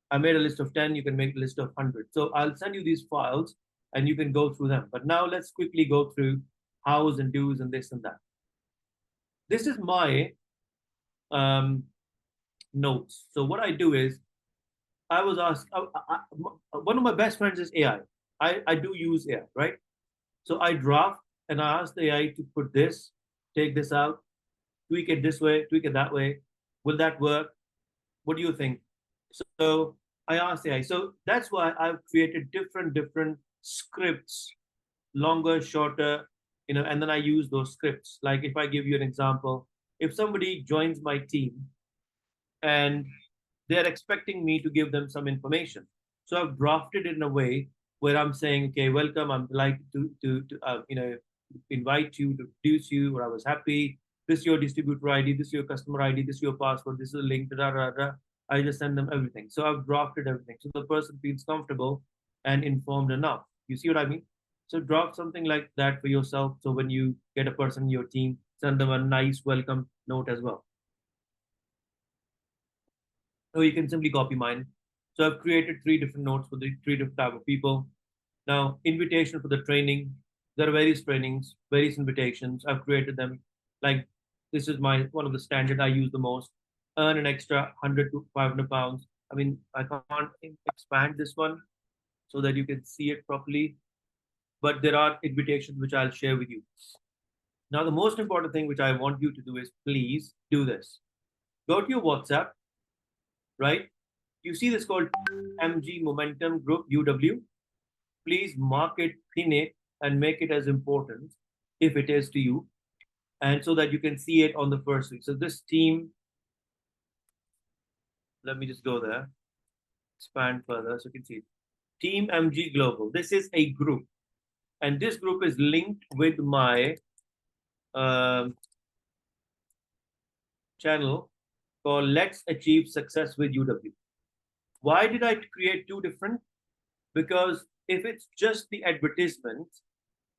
I made a list of 10, you can make a list of 100. So I'll send you these files and you can go through them. But now let's quickly go through hows and do's and this and that. This is my notes. So what I do is, I was asked, one of my best friends is AI. I do use AI, right? So I draft and I ask the AI to put this, take this out, tweak it this way, tweak it that way. Will that work? What do you think? So I asked AI. So that's why I've created different scripts, longer, shorter, and then I use those scripts. Like if I give you an example, if somebody joins my team and they're expecting me to give them some information. So I've drafted it in a way where I'm saying, okay, welcome. I'm delighted to invite you, to introduce you, or I was happy. This is your distributor ID, this is your customer ID, this is your password, this is a link, da, da, da. I just send them everything. So I've drafted everything. So the person feels comfortable and informed enough. You see what I mean? So draft something like that for yourself. So when you get a person in your team, send them a nice welcome note as well. Or you can simply copy mine. So I've created 3 different notes for the 3 different type of people. Now, invitation for the training. There are various trainings, various invitations. I've created them. Like this is my one of the standard I use the most. Earn an extra 100 to 500 pounds. I mean, I can't expand this one so that you can see it properly, but there are invitations which I'll share with you. Now, the most important thing which I want you to do is please do this. Go to your WhatsApp, right? You see this called MG Momentum Group, UW. Please mark it, pin it, and make it as important if it is to you, and so that you can see it on the first week. So this team, let me just go there, expand further so you can see it. Team MG Global. This is a group, and this group is linked with my channel called Let's Achieve Success with UW. Why did I create 2 different? Because if it's just the advertisement,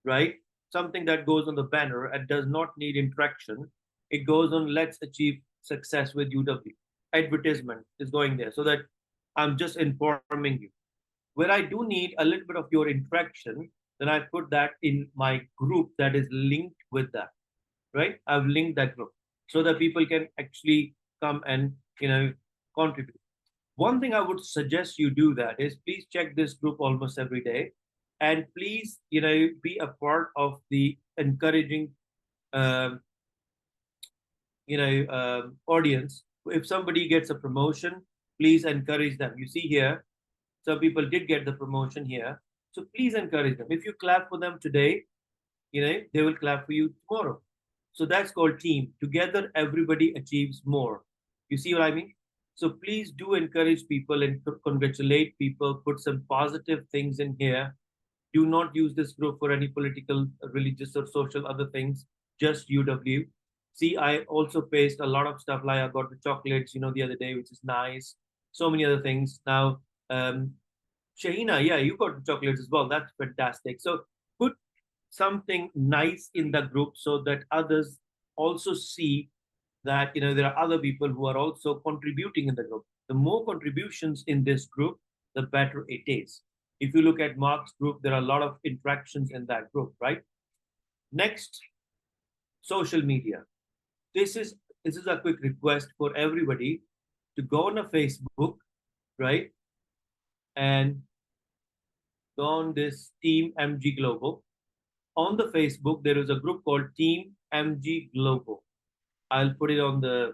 right, something that goes on the banner and does not need interaction, it goes on Let's Achieve Success with UW. Advertisement is going there so that I'm just informing you. Where I do need a little bit of your interaction, then I put that in my group that is linked with that, right? I've linked that group so that people can actually come and, contribute. One thing I would suggest you do that is please check this group almost every day, and please, be a part of the encouraging, audience. If somebody gets a promotion, please encourage them. You see here, some people did get the promotion here. So please encourage them. If you clap for them today, they will clap for you tomorrow. So that's called team. Together, everybody achieves more. You see what I mean? So please do encourage people and congratulate people. Put some positive things in here. Do not use this group for any political, religious, or social other things. Just UW. See, I also paste a lot of stuff. Like I got the chocolates, the other day, which is nice. So many other things. Now, Shahina, yeah, you got the chocolates as well. That's fantastic. So put something nice in the group so that others also see that there are other people who are also contributing in the group. The more contributions in this group, the better it is. If you look at Mark's group, there are a lot of interactions in that group, right? Next, social media. This is a quick request for everybody to go on a Facebook, right? And go on this Team MG Global. On the Facebook, there is a group called Team MG Global. I'll put it on the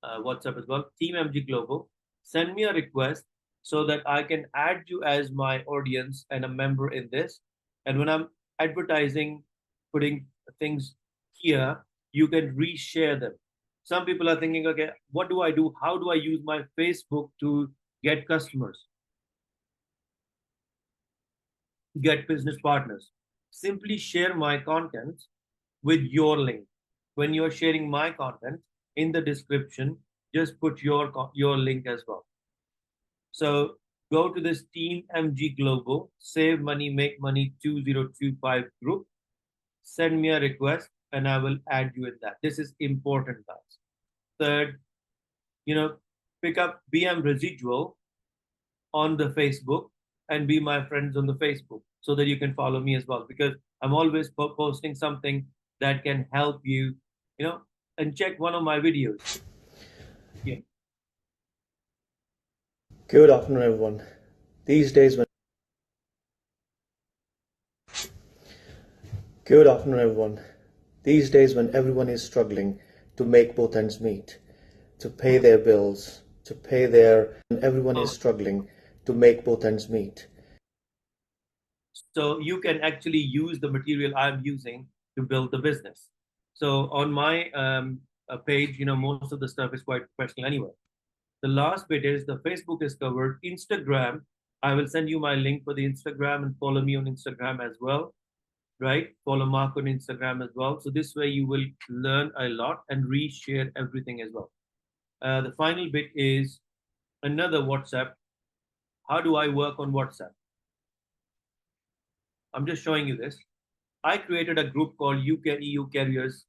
WhatsApp as well. Team MG Global. Send me a request so that I can add you as my audience and a member in this. And when I'm advertising, putting things here, you can reshare them. Some people are thinking, okay, what do I do? How do I use my Facebook to get customers, get business partners? Simply share my content with your link. When you're sharing my content in the description, just put your link as well. So go to this Team MG Global, Save Money, Make Money 2025 group. Send me a request and I will add you in that. This is important, guys. Third, pick up BM Residual on the Facebook and be my friends on the Facebook so that you can follow me as well, because I'm always posting something that can help you, and check one of my videos. Yeah. Good afternoon, everyone. These days when Good afternoon, everyone. These days when everyone is struggling to make both ends meet, to pay their bills, and everyone is struggling to make both ends meet. So you can actually use the material I'm using to build the business. So on my page, most of the stuff is quite professional anyway. The last bit is the Facebook is covered. Instagram, I will send you my link for the Instagram, and follow me on Instagram as well, right? Follow Mark on Instagram as well. So this way you will learn a lot and reshare everything as well. The final bit is another WhatsApp. How do I work on WhatsApp? I'm just showing you this. I created a group called UK EU Carriers.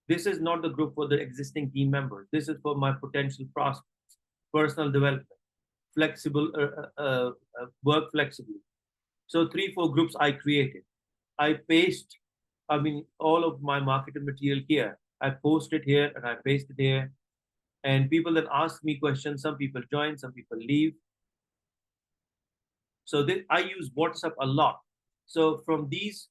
This is not the group for the existing team members. This is for my potential prospects, personal development. flexible, work flexibly. So 3, 4 groups I created. I paste, I mean, all of my marketing material here. I post it here and I paste it here. And people then ask me questions. Some people join, some people leave. So I use WhatsApp a lot. So from these,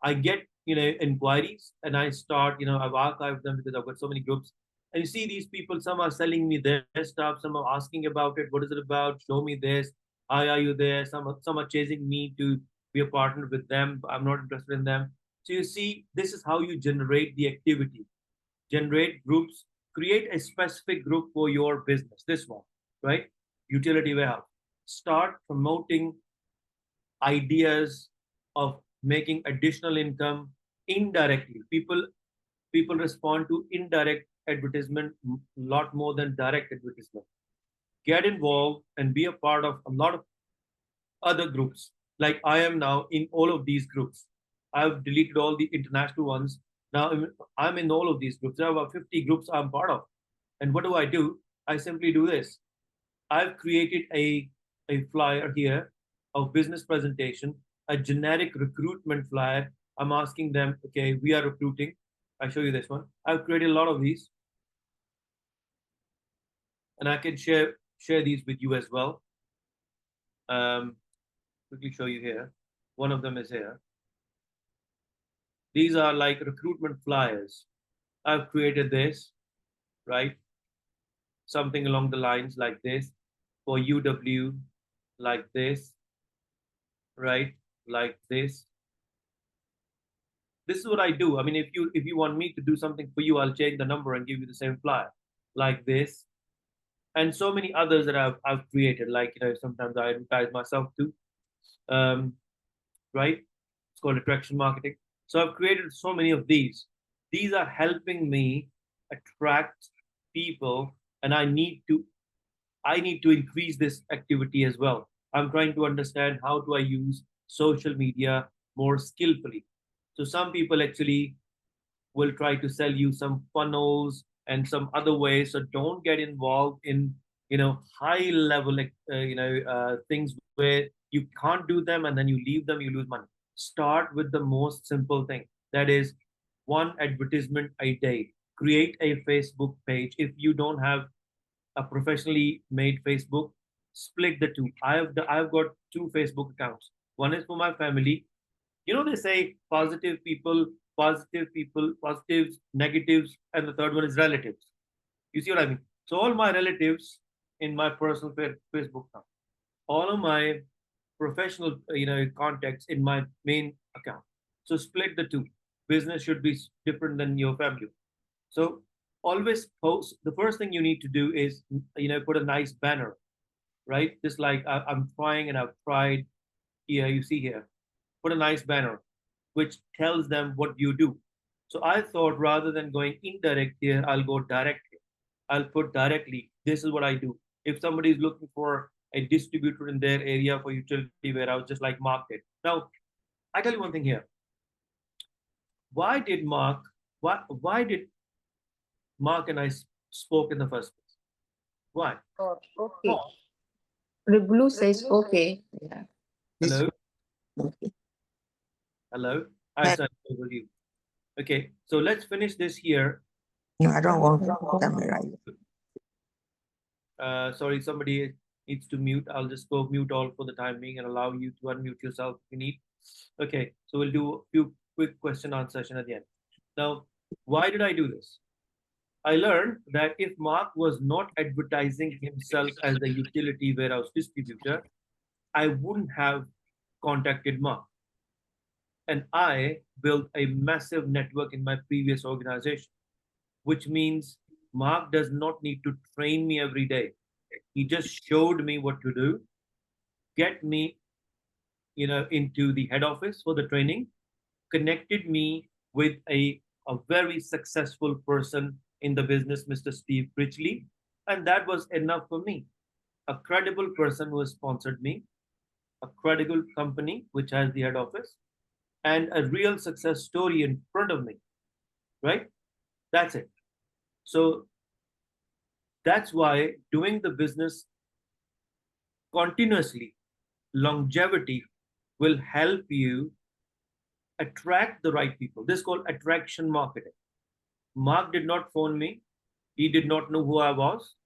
I get, inquiries and I start, I've archived them because I've got so many groups. And you see these people, some are selling me their stuff, some are asking about it. What is it about? Show me this. Why are you there? Some are chasing me to be a partner with them. I'm not interested in them. So you see, this is how you generate the activity. Generate groups, create a specific group for your business. This one, right? Utility warehouse. Start promoting ideas of making additional income indirectly. People respond to indirect advertisement a lot more than direct advertisement. Get involved and be a part of a lot of other groups. Like I am now in all of these groups. I've deleted all the international ones. Now I'm in all of these groups. There are about 50 groups I'm part of. And what do? I simply do this. I've created a flyer here of business presentation, a generic recruitment flyer. I'm asking them, okay, we are recruiting. I'll show you this one. I've created a lot of these, and I can share these with you as well. Quickly show you here. One of them is here. These are like recruitment flyers. I've created this, right? Something along the lines like this for UW, like this, right? Like this. This is what I do. I mean, if you want me to do something for you, I'll change the number and give you the same flyer, like this, and so many others that I've created. Like sometimes I advertise myself too, right? It's called attraction marketing. So I've created so many of these. These are helping me attract people, and I need to increase this activity as well. I'm trying to understand how do I use social media more skillfully. So some people actually will try to sell you some funnels and some other ways. So don't get involved in high level things where you can't do them and then you leave them, you lose money. Start with the most simple thing. That is one advertisement a day. Create a Facebook page. If you don't have a professionally made Facebook, split the two. I've got 2 Facebook accounts. One is for my family. They say positive people, positives, negatives, and the third one is relatives. You see what I mean? So all my relatives in my personal Facebook account, all of my professional, contacts in my main account. So split the two. Business should be different than your family. So always post. The first thing you need to do is, put a nice banner, right? Just like I'm trying and I've tried. Here, you see here, put a nice banner which tells them what you do. So I thought rather than going indirect here, I'll go direct here. I'll put directly, this is what I do. If somebody is looking for a distributor in their area for utility warehouse, just like Mark did. Now, I tell you one thing here. Why did Mark and I spoke in the first place? Why? Oh, okay. The blue says okay. Yeah. Hello? Okay. Hello? I said over you. Okay, so let's finish this here. No, I don't want camera. Sorry, somebody needs to mute. I'll just go mute all for the time being and allow you to unmute yourself if you need. Okay, so we'll do a few quick question answer session at the end. Now, why did I do this? I learned that if Mark was not advertising himself as a utility warehouse distributor, I wouldn't have contacted Mark. And I built a massive network in my previous organization, which means Mark does not need to train me every day. He just showed me what to do, get me, into the head office for the training, connected me with a very successful person in the business, Mr. Steve Critchley. And that was enough for me. A credible person who has sponsored me, a credible company which has the head office, and a real success story in front of me, right? That's it. So that's why doing the business continuously, longevity will help you attract the right people. This is called attraction marketing. Mark did not phone me. He did not know who I was.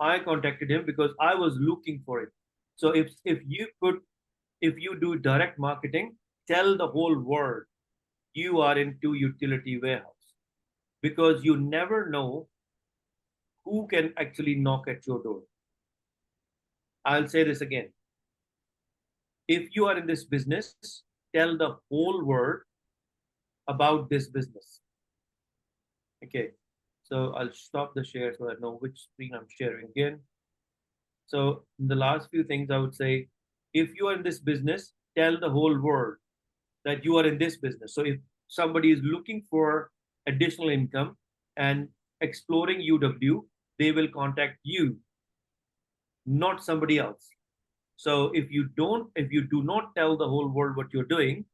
I contacted him because I was looking for it. So if you do direct marketing, tell the whole world you are into utility warehouse, because you never know who can actually knock at your door. I'll say this again. If you are in this business, tell the whole world about this business. Okay. So I'll stop the share so I know which screen I'm sharing again. So the last few things I would say, if you are in this business, tell the whole world that you are in this business. So if somebody is looking for additional income and exploring UW, they will contact you, not somebody else. So if you do not tell the whole world what you're doing,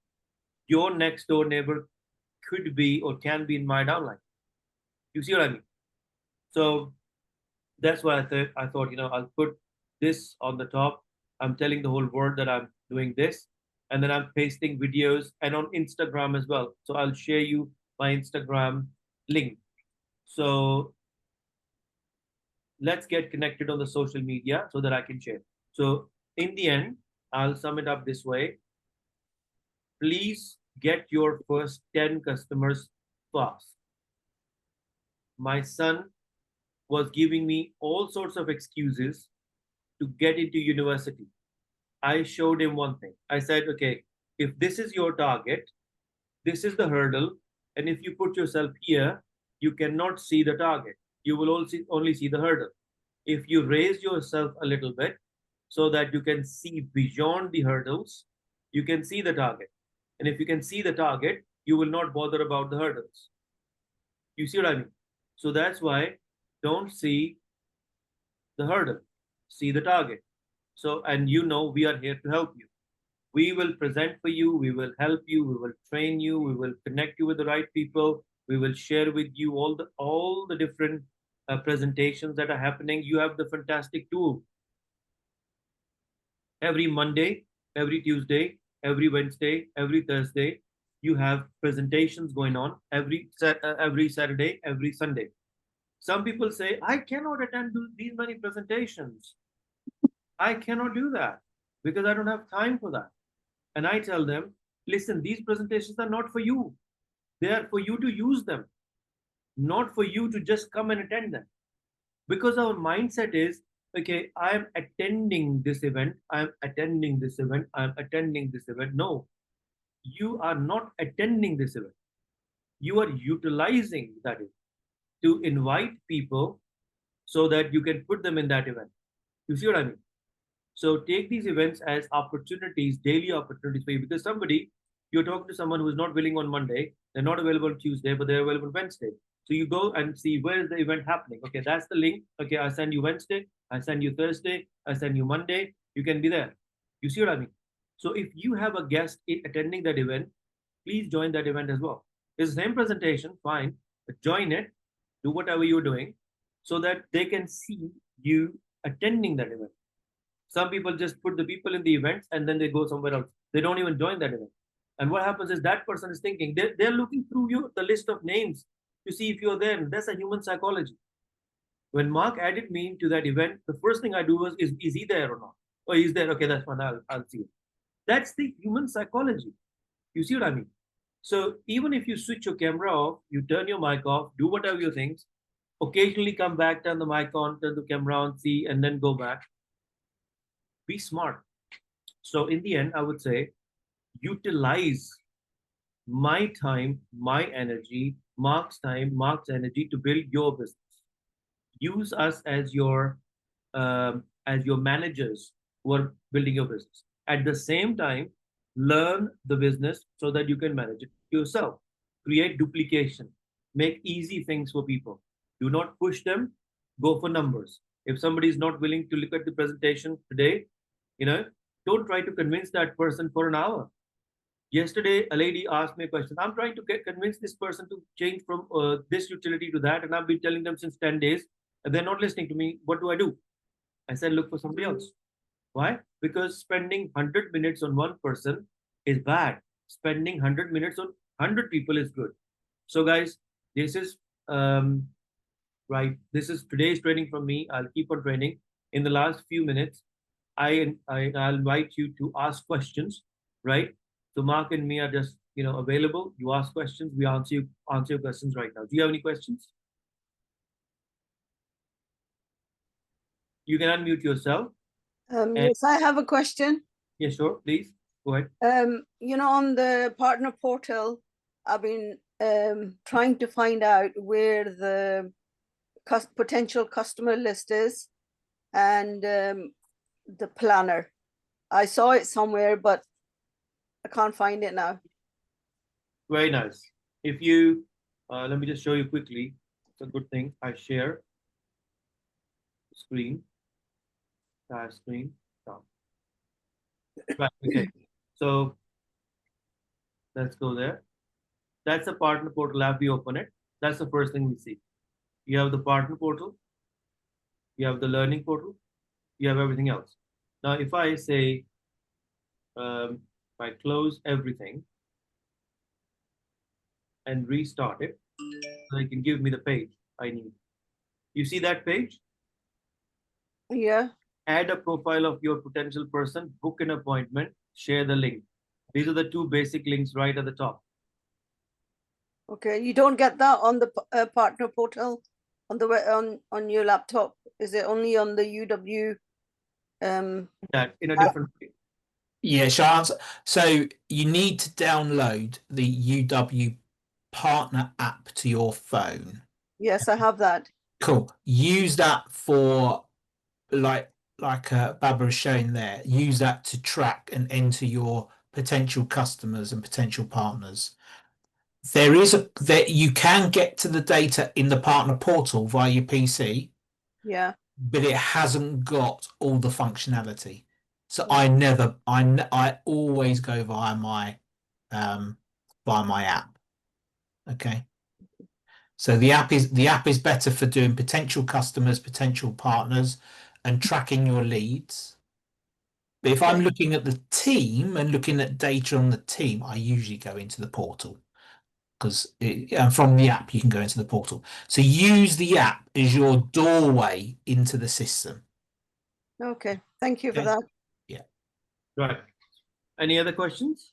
your next door neighbor could be or can be in my downline. You see what I mean? So that's why I thought, I'll put this on the top. I'm telling the whole world that I'm doing this, and then I'm pasting videos and on Instagram as well. So I'll share you my Instagram link. So let's get connected on the social media so that I can share. So in the end, I'll sum it up this way. Please get your first 10 customers fast. My son was giving me all sorts of excuses to get into university. I showed him one thing. I said, okay, if this is your target, this is the hurdle, and if you put yourself here, you cannot see the target. You will only see the hurdle. If you raise yourself a little bit so that you can see beyond the hurdles, you can see the target. And if you can see the target, you will not bother about the hurdles. You see what I mean? So that's why don't see the hurdle, see the target. So, and we are here to help you. We will present for you, we will help you, we will train you, we will connect you with the right people, we will share with you all the different presentations that are happening. You have the fantastic tool. Every Monday, every Tuesday, every Wednesday, every Thursday, you have presentations going on every Saturday, every Sunday. Some people say, I cannot attend these many presentations. I cannot do that because I don't have time for that. And I tell them, listen, these presentations are not for you. They are for you to use them, not for you to just come and attend them. Because our mindset is, okay, I am attending this event, I am attending this event, I am attending this event. No, you are not attending this event. You are utilizing that event to invite people so that you can put them in that event. You see what I mean? So take these events as opportunities, daily opportunities for you, because you're talking to someone who's not willing on Monday, they're not available on Tuesday, but they're available on Wednesday. So you go and see where is the event happening. Okay, that's the link. Okay, I send you Wednesday, I send you Thursday, I send you Monday. You can be there. You see what I mean? So if you have a guest attending that event, please join that event as well. It's the same presentation, fine, but join it, do whatever you're doing so that they can see you attending that event. Some people just put the people in the events and then they go somewhere else. They don't even join that event. And what happens is that person is thinking, they're looking through the list of names to see if you're there. And that's a human psychology. When Mark added me to that event, the first thing I do was, is he there or not? Oh, he's there. Okay, that's fine. I'll see it. That's the human psychology. You see what I mean? So even if you switch your camera off, you turn your mic off, do whatever you think, occasionally come back, turn the mic on, turn the camera on, see, and then go back. Be smart. So in the end, I would say, utilize my time, my energy, Mark's time, Mark's energy to build your business. Use us as your managers who are building your business. At the same time, learn the business so that you can manage it yourself. Create duplication. Make easy things for people. Do not push them. Go for numbers. If somebody is not willing to look at the presentation today, don't try to convince that person for an hour. Yesterday, a lady asked me a question. I'm trying to convince this person to change from this utility to that, and I've been telling them since 10 days, and they're not listening to me. What do? I said, look for somebody else. Why? Because spending 100 minutes on one person is bad. Spending 100 minutes on 100 people is good. So guys, this is right. This is today's training from me. I'll keep on training. In the last few minutes, I'll invite you to ask questions, right? So Mark and me are just available. You ask questions, we answer your questions right now. Do you have any questions? You can unmute yourself. Yes, I have a question. Yeah, sure. Please go ahead. On the partner portal, I've been trying to find out where the potential customer list is and the planner. I saw it somewhere, but I can't find it now. Very nice. If you, let me just show you quickly. It's a good thing. I share screen. Screen. Right, okay. So let's go there. That's the partner portal app. We open it. That's the first thing we see. You have the partner portal. You have the learning portal. You have everything else. Now, if I say, if I close everything and restart it, so it can give me the page I need. You see that page? Yeah. Add a profile of your potential person, book an appointment, share the link. These are the two basic links right at the top. Okay, you don't get that on the partner portal on the on your laptop. Is it only on the UW? That in a different way. Yeah, Shahans. So you need to download the UW partner app to your phone. Yes, I have that. Cool. Use that for like Barbara's showing there. Use that to track and enter your potential customers and potential partners. There is that you can get to the data in the partner portal via your PC. Yeah. But it hasn't got all the functionality. So I always go via my app. Okay. So the app is better for doing potential customers, potential partners, and tracking your leads. But if I'm looking at the team and looking at data on the team, I usually go into the portal because from the app you can go into the portal. So use the app as your doorway into the system. Okay, thank you for that. Yeah. Right. Any other questions?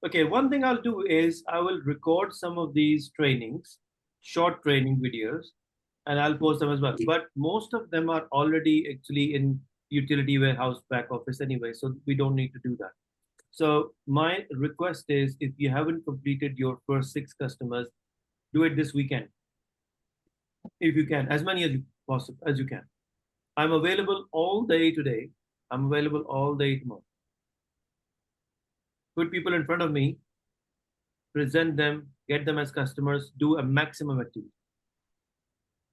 Okay, one thing I'll do is I will record some of these trainings, short training videos, and I'll post them as well. But most of them are already actually in utility warehouse back office anyway, so we don't need to do that. So my request is, if you haven't completed your first 6 customers, do it this weekend. If you can, as many as you can. I'm available all day today. I'm available all day tomorrow. Put people in front of me, present them, get them as customers, do a maximum activity.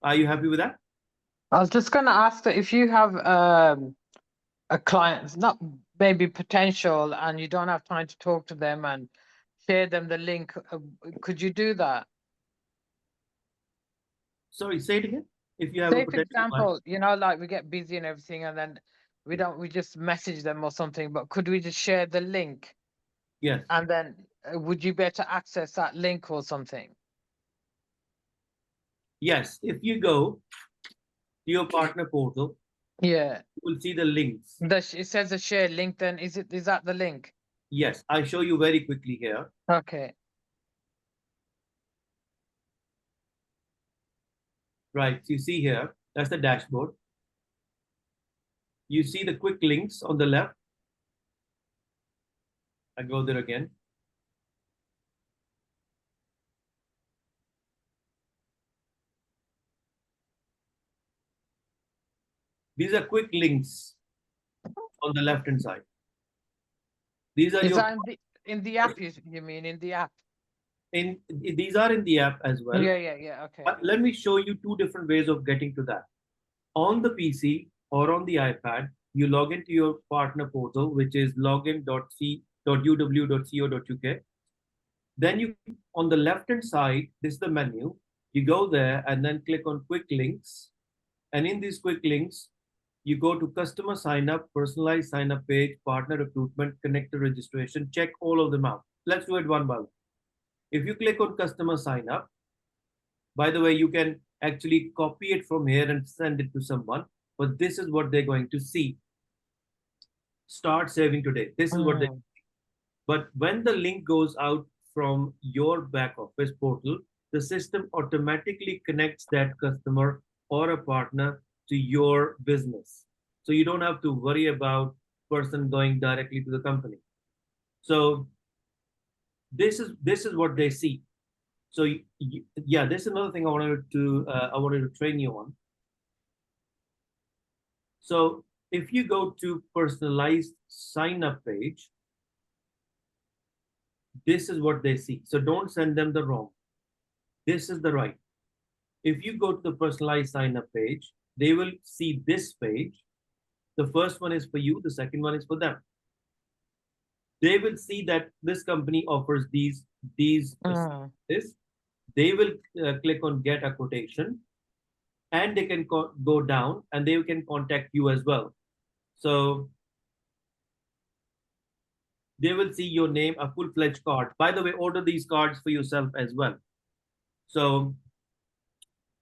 Are you happy with that? I was just going to ask that if you have a client, not maybe potential, and you don't have time to talk to them and share them the link, could you do that? Sorry, say it again. If you have Say, for example, like we get busy and everything, and then we just message them or something, but could we just share the link? Yes. And then would you be able to access that link or something? Yes. If you go to your partner portal, yeah, you will see the links. It says a share link. Then is that the link? Yes, I'll show you very quickly here. Okay. Right. So you see here, that's the dashboard. You see the quick links on the left. I go there again. These are quick links on the left hand side. These are in the app, you mean in the app? These are in the app as well. Yeah. Okay. But let me show you 2 different ways of getting to that. On the PC or on the iPad, you log into your partner portal, which is login.uw.co.uk. Then you, on the left hand side, this is the menu. You go there and then click on quick links. And in these quick links, you go to customer sign up, personalized sign up page, partner recruitment, connector registration, check all of them out. Let's do it one by one. If you click on customer sign up, by the way, you can actually copy it from here and send it to someone, but this is what they're going to see. Start saving today. This is what they, but when the link goes out from your back office portal, the system automatically connects that customer or a partner to your business. So you don't have to worry about person going directly to the company. So this is what they see. So yeah, this is another thing I wanted to train you on. So if you go to personalized sign up page, this is what they see. So don't send them the wrong. This is the right. If you go to the personalized sign up page, they will see this page. The first one is for you. The second one is for them. They will see that this company offers these services. They will click on get a quotation, and they can go down and they can contact you as well. So they will see your name, a full-fledged card. By the way, order these cards for yourself as well. So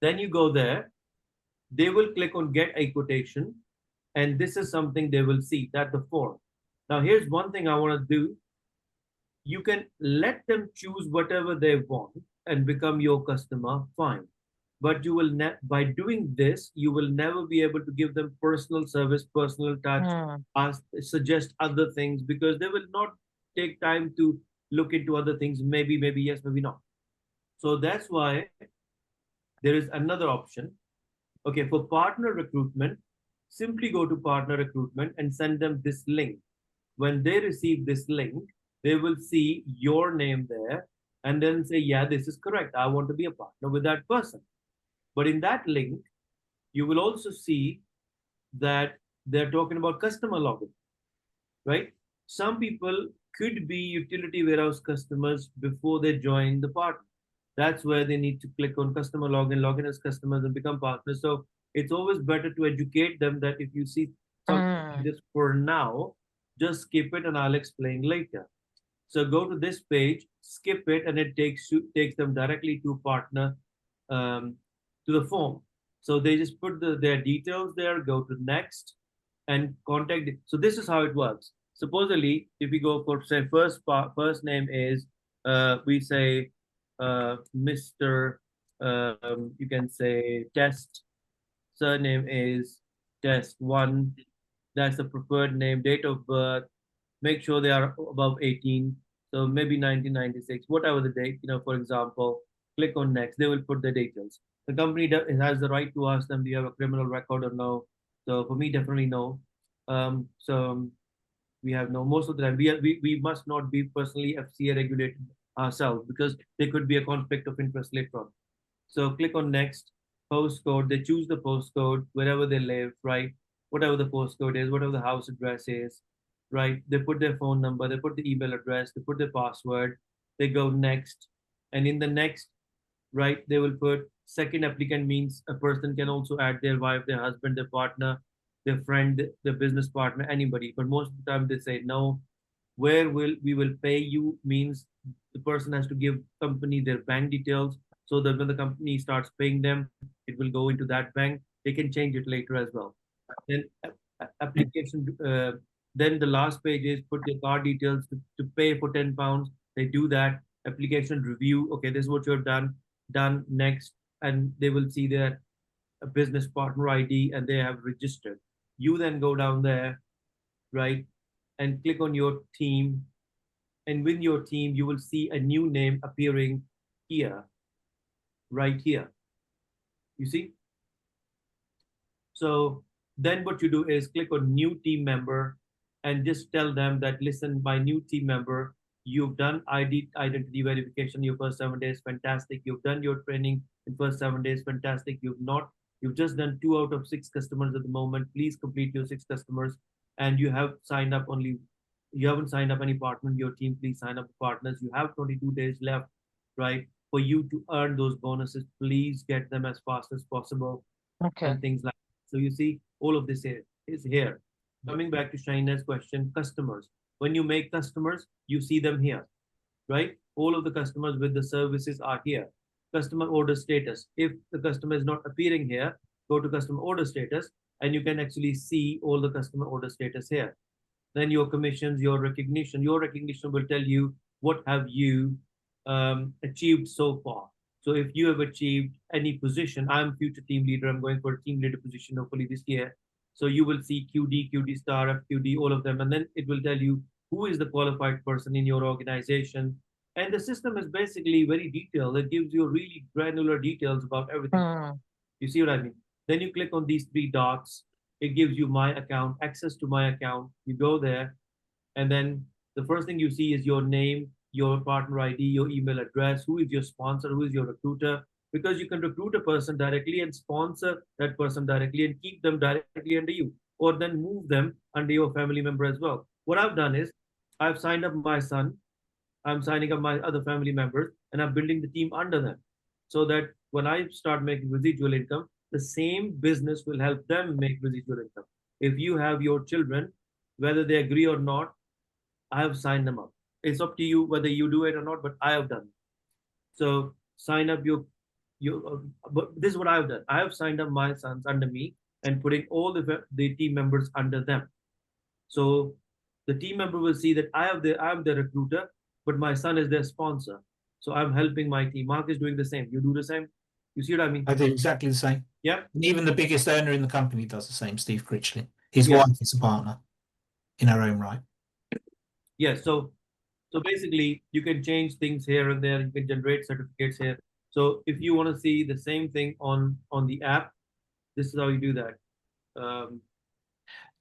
then you go there, they will click on get a quotation, and this is something they will see, that the form. Now here's one thing I want to do. You can let them choose whatever they want and become your customer, fine. But you will by doing this, you will never be able to give them personal service, personal touch, suggest other things, because they will not take time to look into other things. Maybe yes, maybe not. So that's why there is another option. Okay, for partner recruitment, simply go to partner recruitment and send them this link. When they receive this link, they will see your name there and then say, yeah, this is correct. I want to be a partner with that person. But in that link, you will also see that they're talking about customer login, right? Some people could be utility warehouse customers before they join the partner. That's where they need to click on customer login as customers and become partners. So it's always better to educate them that if you see something just for now, just skip it and I'll explain later. So go to this page, skip it, and it takes them directly to partner, to the form. So they just put their details there, go to next, and contact. So this is how it works. Supposedly, if we go for say first name is we say Mr. You can say Test. Surname is Test 1. That's the preferred name. Date of birth. Make sure they are above 18. So maybe 1996, whatever the date. For example, click on next. They will put the details. The company has the right to ask them, do you have a criminal record or no? So for me, definitely no. So we have no. Most of the time, we must not be personally FCA regulated ourselves, because there could be a conflict of interest later on. So click on next. Postcode. They choose the postcode wherever they live, right? Whatever the postcode is, whatever the house address is, right? They put their phone number, they put the email address, they put their password, they go next. And in the next, right, they will put second applicant, means a person can also add their wife, their husband, their partner, their friend, their business partner, anybody. But most of the time they say no. Where we will pay you means the person has to give company their bank details, so that when the company starts paying them, it will go into that bank. They can change it later as well. Then application, then the last page is put your card details to pay for £10. They do that. Application review. Okay, this is what you've done. Done. Next. And they will see their business partner ID and they have registered. You then go down there, right, and click on your team. And with your team, you will see a new name appearing here, right here. You see? So then what you do is click on new team member and just tell them that, listen, my new team member, you've done identity verification your first 7 days, fantastic. You've done your training in first 7 days, fantastic. You've just done 2 out of 6 customers at the moment. Please complete your 6 customers. And you have signed up you haven't signed up any partner in your team. Please sign up partners. You have 22 days left, right, for you to earn those bonuses. Please get them as fast as possible. Okay. And things like that. So you see all of this here. is here. Coming back to Shina's question, customers. When you make customers, you see them here, right? All of the customers with the services are here. Customer order status. If the customer is not appearing here, go to customer order status and you can actually see all the customer order status here. Then your commissions, your recognition will tell you what have you achieved so far. So if you have achieved any position, I'm future team leader, I'm going for a team leader position hopefully this year. So you will see QD, QD star, FQD, all of them, and then it will tell you who is the qualified person in your organization. And the system is basically very detailed. It gives you really granular details about everything. You see what I mean? Then you click on these three dots. It gives you my account, access to my account. You go there, and then the first thing you see is your name, your partner ID, your email address, who is your sponsor, who is your recruiter, because you can recruit a person directly and sponsor that person directly and keep them directly under you, or then move them under your family member as well. What I've done is I've signed up my son, I'm signing up my other family members, and I'm building the team under them so that when I start making residual income, the same business will help them make residual income. If you have your children, whether they agree or not, I have signed them up. It's up to you whether you do it or not, but I have done it. So sign up but this is what I've done. I have signed up my sons under me and putting all the team members under them. So the team member will see that I'm the recruiter, but my son is their sponsor. So I'm helping my team. Mark is doing the same. You do the same. You see what I mean? I do exactly the same. Yeah. And even the biggest earner in the company does the same, Steve Critchley. His Yeah. wife is a partner in her own right. Yeah. So basically you can change things here and there. You can generate certificates here. So if you want to see the same thing on the app, this is how you do that.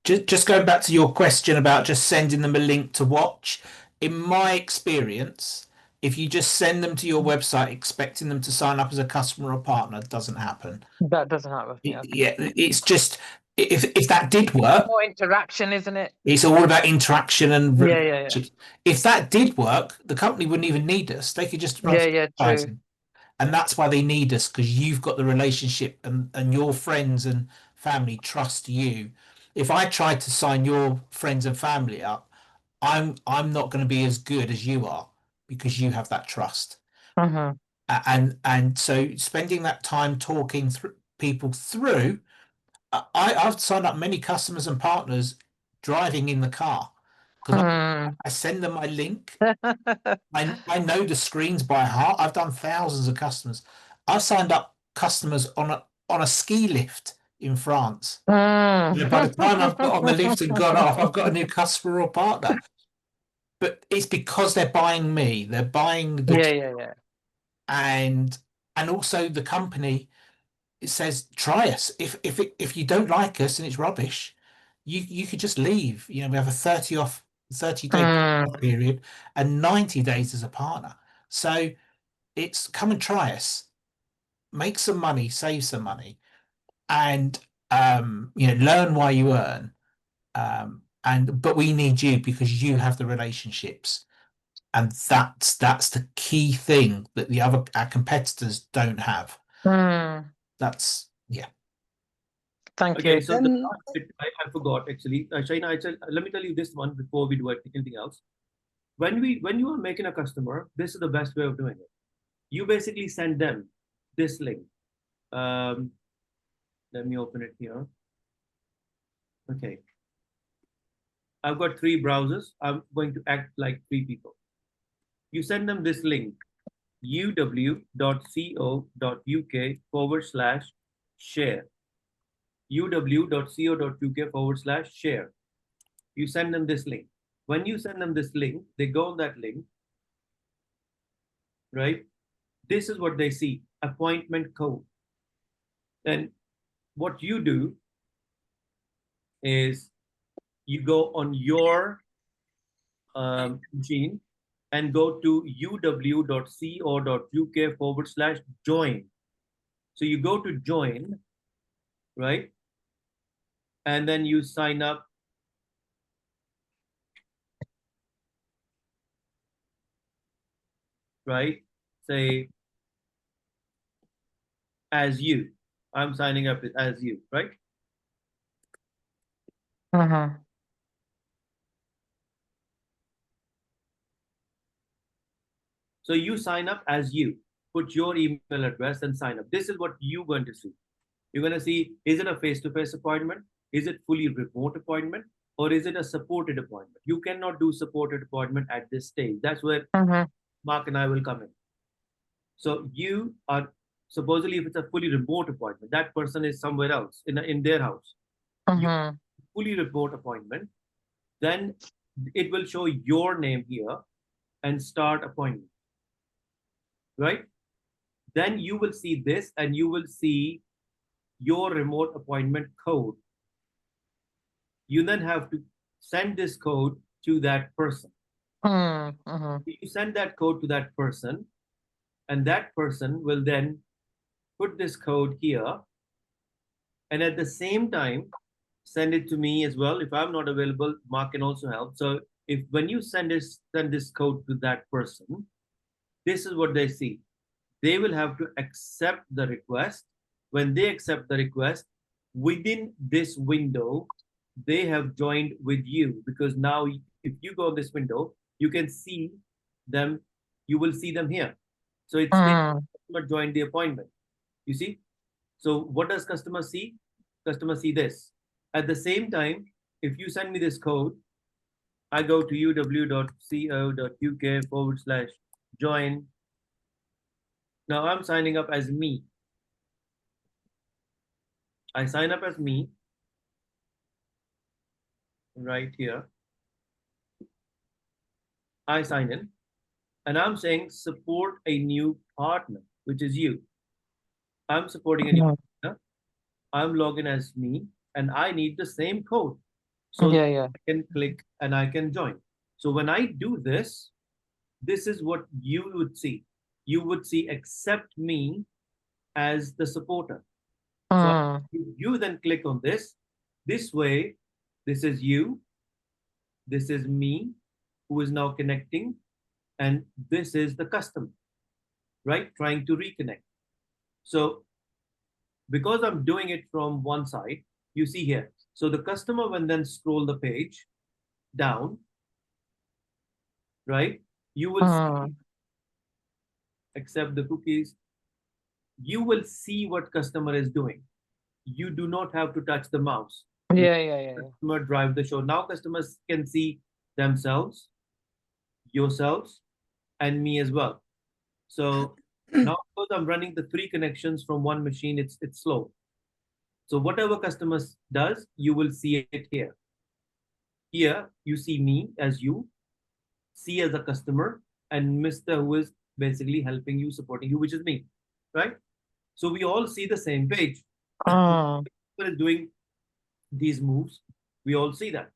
Just going back to your question about just sending them a link to watch. In my experience, if you just send them to your website expecting them to sign up as a customer or partner, it doesn't happen. That doesn't happen. Yeah. Yeah, it's just if that did work, More interaction, isn't it? it's all about interaction and Yeah. if that did work, the company wouldn't even need us. They could just run Yeah, true. advertising. And that's why they need us, because you've got the relationship and your friends and family trust you. If I tried to sign your friends and family up, I'm not going to be as good as you are because you have that trust. And so spending that time talking through people through, I've signed up many customers and partners driving in the car because I send them my link. I know the screens by heart. I've done thousands of customers. I've signed up customers on a ski lift in France. By the time I've got on the lift and gone off, I've got a new customer or partner. But it's because they're buying me. They're buying the Yeah. and also the company. It says try us. If you don't like us and it's rubbish, you could just leave. You know, we have a 30-day period and 90 days as a partner. So it's come and try us, make some money, save some money, and learn why you earn. But we need you because you have the relationships, and that's the key thing that our competitors don't have. That's Thank Okay, you. so I forgot actually. Shaina, let me tell you this one before we do anything else. When you are making a customer, this is the best way of doing it. You basically send them this link. Let me open it here. Okay. I've got 3 browsers. I'm going to act like 3 people. You send them this link, uw.co.uk/share. uw.co.uk/share. You send them this link. When you send them this link, they go on that link, right? This is what they see, appointment code. Then what you do is you go on your machine and go to uw.co.uk/join. So you go to join, right? And then you sign up. Right? Say, as you. I'm signing up as you, right? Mm-hmm. So you sign up as you, put your email address and sign up. This is what you're going to see. You're going to see, is it a face-to-face appointment? Is it fully remote appointment? Or is it a supported appointment? You cannot do supported appointment at this stage. That's where Mm-hmm. Mark and I will come in. So you are, supposedly if it's a fully remote appointment, that person is somewhere else in their house. Mm-hmm. Fully remote appointment, then it will show your name here and start appointment, right? Then you will see this and you will see your remote appointment code. You then have to send this code to that person. Mm-hmm. You send that code to that person, and that person will then put this code here, and at the same time send it to me as well. If I'm not available, Mark can also help. So if when you send this code to that person, this is what they see. They will have to accept the request. When they accept the request, within this window, they have joined with you, because now if you go in this window, you can see them, you will see them here. So it's customer joined the appointment. You see? So what does customer see? Customer see this. At the same time, if you send me this code, I go to uw.co.uk/join. Now I'm signing up as me. I sign up as me right here. I sign in and I'm saying support a new partner, which is you. I'm supporting a new partner. I'm logging as me and I need the same code. So Yeah. I can click and I can join. So when I do this, this is what you would see. You would see accept me as the supporter. So you then click on this. This way, this is you. This is me who is now connecting. And this is the customer, right? Trying to reconnect. So because I'm doing it from one side, you see here. So the customer will then scroll the page down, right? You will see, accept the cookies. You will see what customer is doing. You do not have to touch the mouse. Yeah. Customer drive the show. Now customers can see themselves, yourselves, and me as well. So now because I'm running the 3 connections from one machine, it's slow. So whatever customers does, you will see it here. Here you see me as you, C as a customer, and Mr. who is basically helping you, supporting you, which is me, right? So we all see the same page. Is doing these moves, we all see that.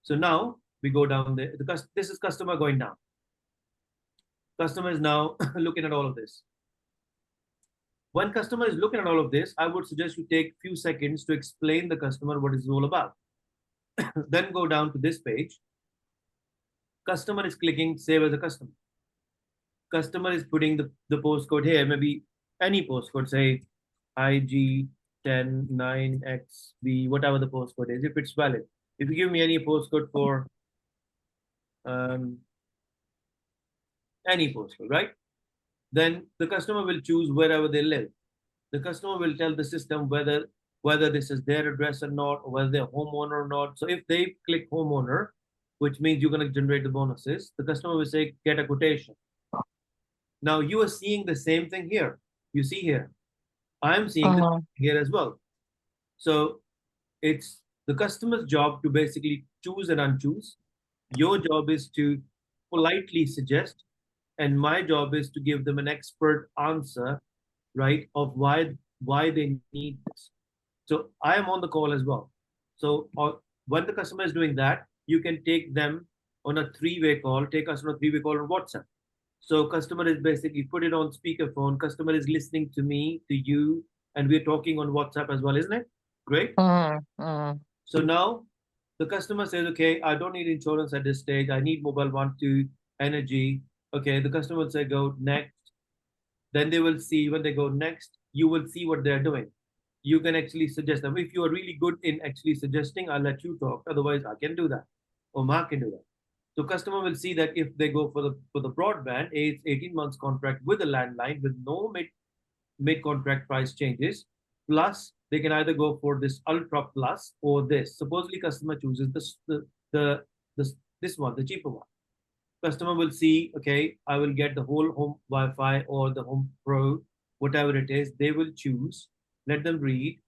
So now we go down there. This is customer going down. Customer is now looking at all of this. When customer is looking at all of this, I would suggest you take a few seconds to explain the customer what it's all about. Then go down to this page. Customer is clicking save as a customer. Customer is putting the postcode here, maybe any postcode, say IG109XB, whatever the postcode is, if it's valid. If you give me any postcode for any postcode, right? Then the customer will choose wherever they live. The customer will tell the system whether this is their address or not, or whether they're homeowner or not. So if they click homeowner, which means you're going to generate the bonuses, the customer will say, get a quotation. Now you are seeing the same thing here. You see here. I'm seeing it here as well. So it's the customer's job to basically choose and unchoose. Your job is to politely suggest, and my job is to give them an expert answer, right, of why they need this. So I am on the call as well. So when the customer is doing that, you can take them on a 3-way call, take us on a 3-way call on WhatsApp. So customer is basically put it on speakerphone. Customer is listening to me, to you, and we're talking on WhatsApp as well, isn't it? Great. So now the customer says, okay, I don't need insurance at this stage. I need mobile one to energy. Okay, the customer will say, go next. Then they will see when they go next, you will see what they're doing. you can actually suggest them. If you are really good in actually suggesting, I'll let you talk. Otherwise, I can do that, or Mark can do that. So customer will see that if they go for the broadband, it's 18 months contract with a landline with no mid contract price changes. Plus, they can either go for this Ultra Plus or this. Supposedly, customer chooses this one, the cheaper one. Customer will see, okay, I will get the whole home Wi-Fi or the home pro, whatever it is. They will choose. Let them read.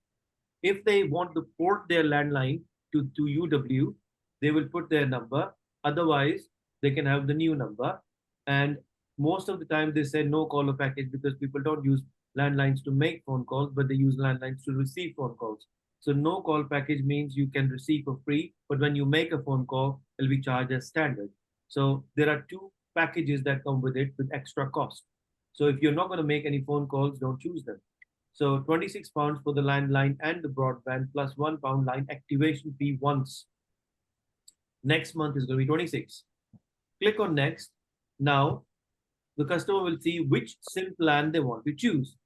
If they want to port their landline to UW, they will put their number. Otherwise, they can have the new number. And most of the time, they say no caller package because people don't use landlines to make phone calls, but they use landlines to receive phone calls. So no call package means you can receive for free, but when you make a phone call, it'll be charged as standard. So there are two packages that come with it with extra cost. So if you're not going to make any phone calls, don't choose them. So £26 for the landline and the broadband plus £1 line activation fee once. Next month is going to be 26. Click on next. Now the customer will see which SIM plan they want to choose.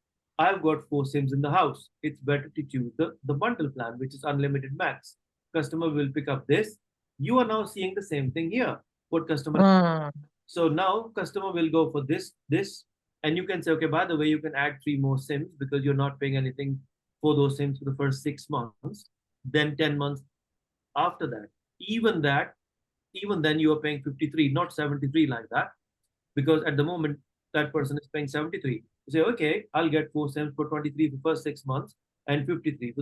I've got 4 SIMs in the house. It's better to choose the bundle plan, which is unlimited max. Customer will pick up this. You are now seeing the same thing here. What customer? So now customer will go for this, and you can say, okay, by the way, you can add 3 more SIMs because you're not paying anything for those SIMs for the first 6 months. Then 10 months after that. Even then you are paying 53, not 73 like that. Because at the moment, that person is paying 73. You say, okay, I'll get 4 SIMs for 23 for first 6 months and 53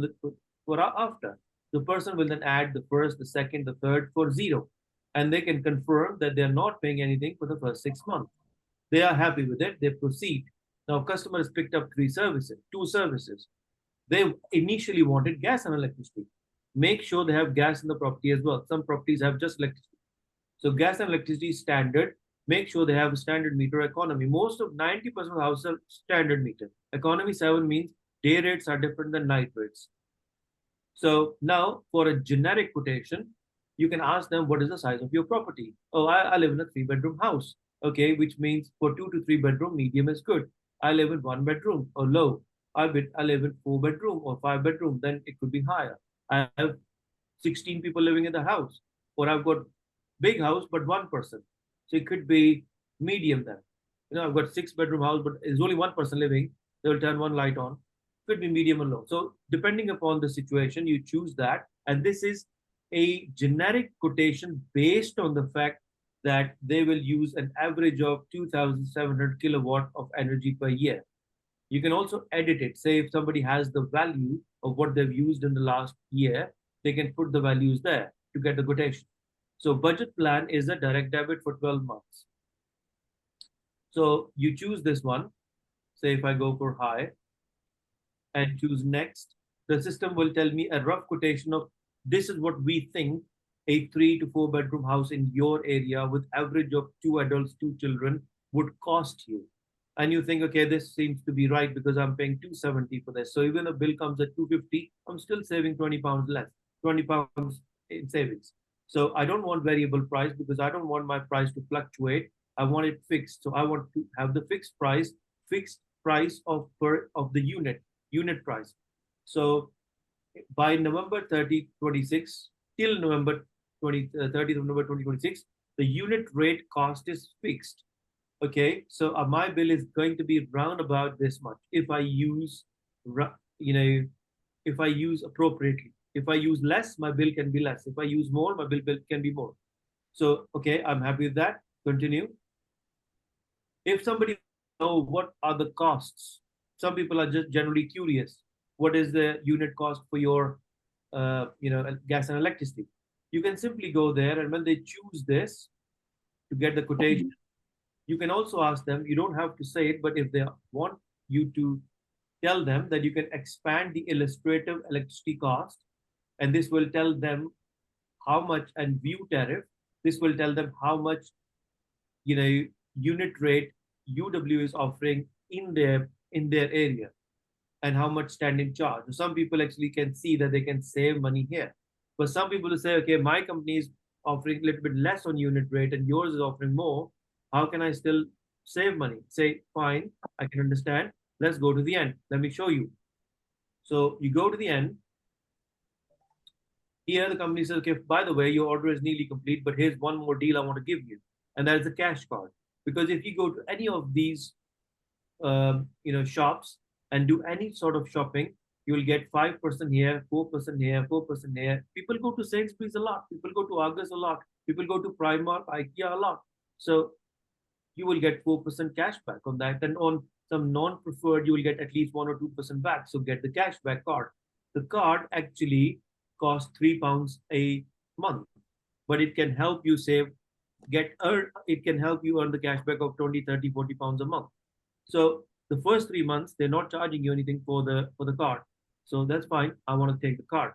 for after. The person will then add the first, the second, the third for 0. And they can confirm that they're not paying anything for the first 6 months. They are happy with it, they proceed. Now, customer has picked up 2 services. They initially wanted gas and electricity. Make sure they have gas in the property as well. Some properties have just electricity. So gas and electricity is standard. Make sure they have a standard meter. Economy. Most of 90% of houses are standard meter. Economy 7 means day rates are different than night rates. So now for a generic quotation, you can ask them, what is the size of your property? Oh, I live in a 3-bedroom house. Okay, which means for 2 to 3 bedroom, medium is good. I live in 1 bedroom or low. I live in 4 bedroom or 5 bedroom, then it could be higher. I have 16 people living in the house, or I've got big house, but 1 person. So it could be medium then. You know, I've got 6-bedroom house, but there's only 1 person living. They will turn 1 light on. Could be medium or low. So depending upon the situation, you choose that. And this is a generic quotation based on the fact that they will use an average of 2,700 kilowatt of energy per year. You can also edit it. Say if somebody has the value of what they've used in the last year, they can put the values there to get the quotation. So budget plan is a direct debit for 12 months. So you choose this one. Say if I go for high and choose next, the system will tell me a rough quotation of this is what we think a 3 to 4 bedroom house in your area with average of 2 adults, 2 children would cost you. And you think, okay, this seems to be right because I'm paying 270 for this. So even the bill comes at 250, I'm still saving 20 pounds less, 20 pounds in savings. So I don't want variable price because I don't want my price to fluctuate. I want it fixed. So I want to have the fixed price of the unit price. So by November 30, 26, till November 30th of November 2026, the unit rate cost is fixed. Okay, so my bill is going to be round about this much if I use, if I use appropriately. If I use less, my bill can be less. If I use more, my bill can be more. So, okay, I'm happy with that. Continue. If somebody knows what are the costs, some people are just generally curious. What is the unit cost for your, gas and electricity? You can simply go there, and when they choose this to get the quotation, you can also ask them, you don't have to say it, but if they want you to tell them that you can expand the illustrative electricity cost, and this will tell them how much, and view tariff, this will tell them how much, unit rate UW is offering in their area and how much standing charge. Some people actually can see that they can save money here. But some people will say, okay, my company is offering a little bit less on unit rate and yours is offering more. How can I still save money? Say, fine, I can understand. Let's go to the end. Let me show you. So you go to the end. Here the company says, okay, by the way, your order is nearly complete, but here's one more deal I want to give you, and that is a cash card. Because if you go to any of these, shops and do any sort of shopping, you will get 5% here, 4% here, 4% here. People go to Sainsbury's a lot. People go to Argos a lot. People go to Primark, IKEA a lot. So you will get 4% cash back on that. And on some non-preferred, you will get at least 1 or 2% back. So get the cashback card. The card actually costs £3 a month, but it can help you save, it can help you earn the cashback of 20, 30, 40 pounds a month. So the first 3 months, they're not charging you anything for the card. So that's fine. I want to take the card,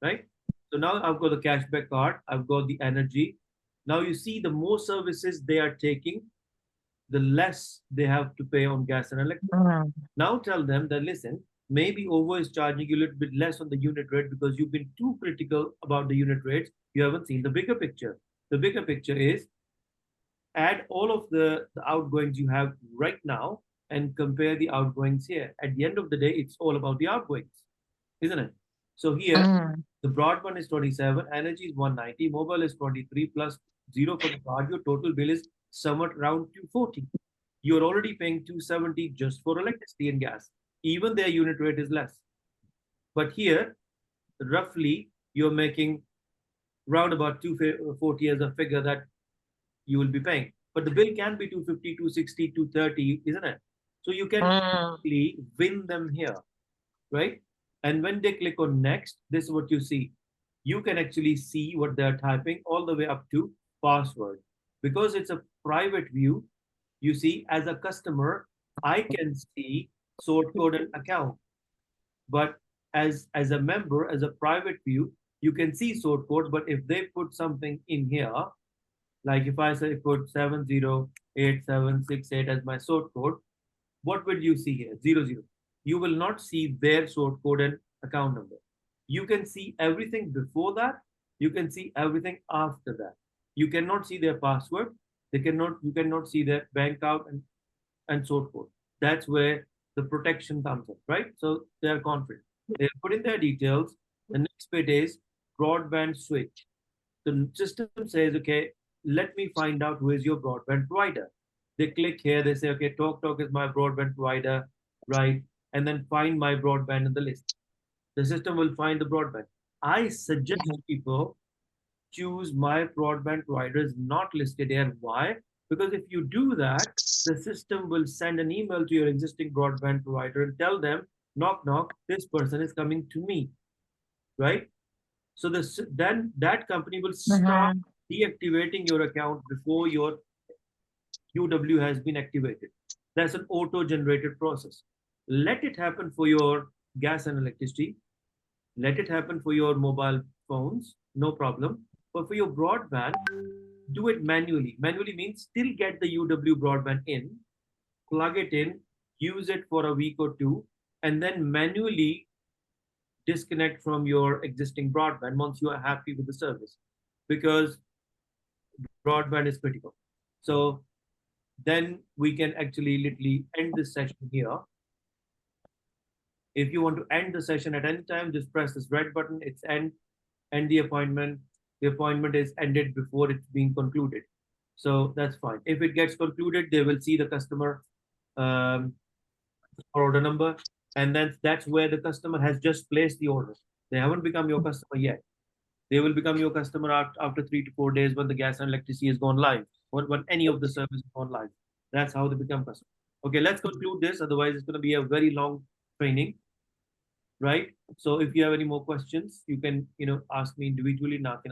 right? So now I've got the cashback card. I've got the energy. Now you see the more services they are taking, the less they have to pay on gas and electricity. Now tell them that, listen, maybe OVO is charging you a little bit less on the unit rate because you've been too critical about the unit rates. You haven't seen the bigger picture. The bigger picture is add all of the outgoings you have right now and compare the outgoings here. At the end of the day, it's all about the outgoings, isn't it? So here, the broadband is 27, energy is 190, mobile is 23 plus 0 for the card. Your total bill is somewhat around 240. You're already paying 270 just for electricity and gas. Even their unit rate is less. But here, roughly, you're making round about 240 as a figure that you will be paying. But the bill can be 250, 260, 230, isn't it? So you can actually win them here, right? And when they click on next, this is what you see. You can actually see what they're typing all the way up to password. Because it's a private view, you see, as a customer, I can see sort code and account. But as a member, as a private view, you can see sort code, but if they put something in here, like if I say put 708768 as my sort code, what will you see here? 00. You will not see their sort code and account number. You can see everything before that. You can see everything after that. You cannot see their password. You cannot see their bank account and sort code. That's where the protection comes in, right? So they are confident. They put in their details. The next bit is broadband switch. The system says, okay, let me find out who is your broadband provider. They click here, they say, okay, TalkTalk is my broadband provider, right? And then find my broadband in the list. The system will find the broadband. I suggest people choose my broadband provider is not listed here. Why? Because if you do that, the system will send an email to your existing broadband provider and tell them, knock, knock, this person is coming to me, right? So then that company will start deactivating your account before your UW has been activated. That's an auto-generated process. Let it happen for your gas and electricity. Let it happen for your mobile phones, no problem. But for your broadband, do it manually. Manually means still get the UW broadband in, plug it in, use it for a week or two, and then manually disconnect from your existing broadband once you are happy with the service, because broadband is critical. So then we can actually literally end this session here. If you want to end the session at any time, just press this red button. It's end the appointment. The appointment is ended before it's being concluded. So that's fine. If it gets concluded, they will see the customer order number. And then that's where the customer has just placed the order. They haven't become your customer yet. They will become your customer after 3 to 4 days when the gas and electricity has gone live, or when any of the services gone live. That's how they become customer. Okay, let's conclude this. Otherwise, it's going to be a very long training, right? So if you have any more questions, you can ask me individually and I can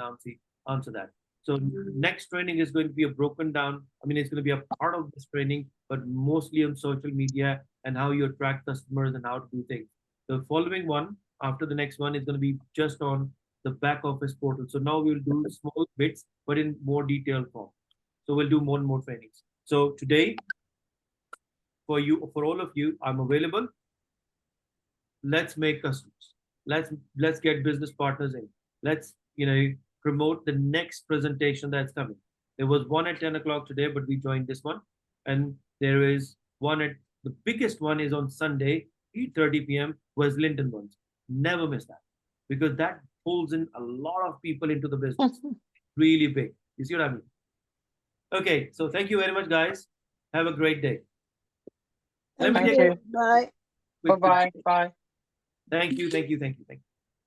answer that. So next training is going to be a broken down. I mean, it's going to be a part of this training, but mostly on social media and how you attract customers and how to do things. The following one, after the next one, is going to be just on the back office portal. So now we'll do small bits, but in more detailed form. So we'll do more and more trainings. So today, for all of you, I'm available. Let's make customers. Let's get business partners in. Let's promote the next presentation that's coming. There was one at 10 o'clock today, but we joined this one, and there is one at the biggest one is on Sunday, 8:30 p.m. West Linton ones. Never miss that, because that pulls in a lot of people into the business. Really big. You see what I mean? Okay, so thank you very much, guys. Have a great day. Let me Thank take you. Bye. quick Bye-bye. picture. Bye. Thank you, thank you, thank you, thank you.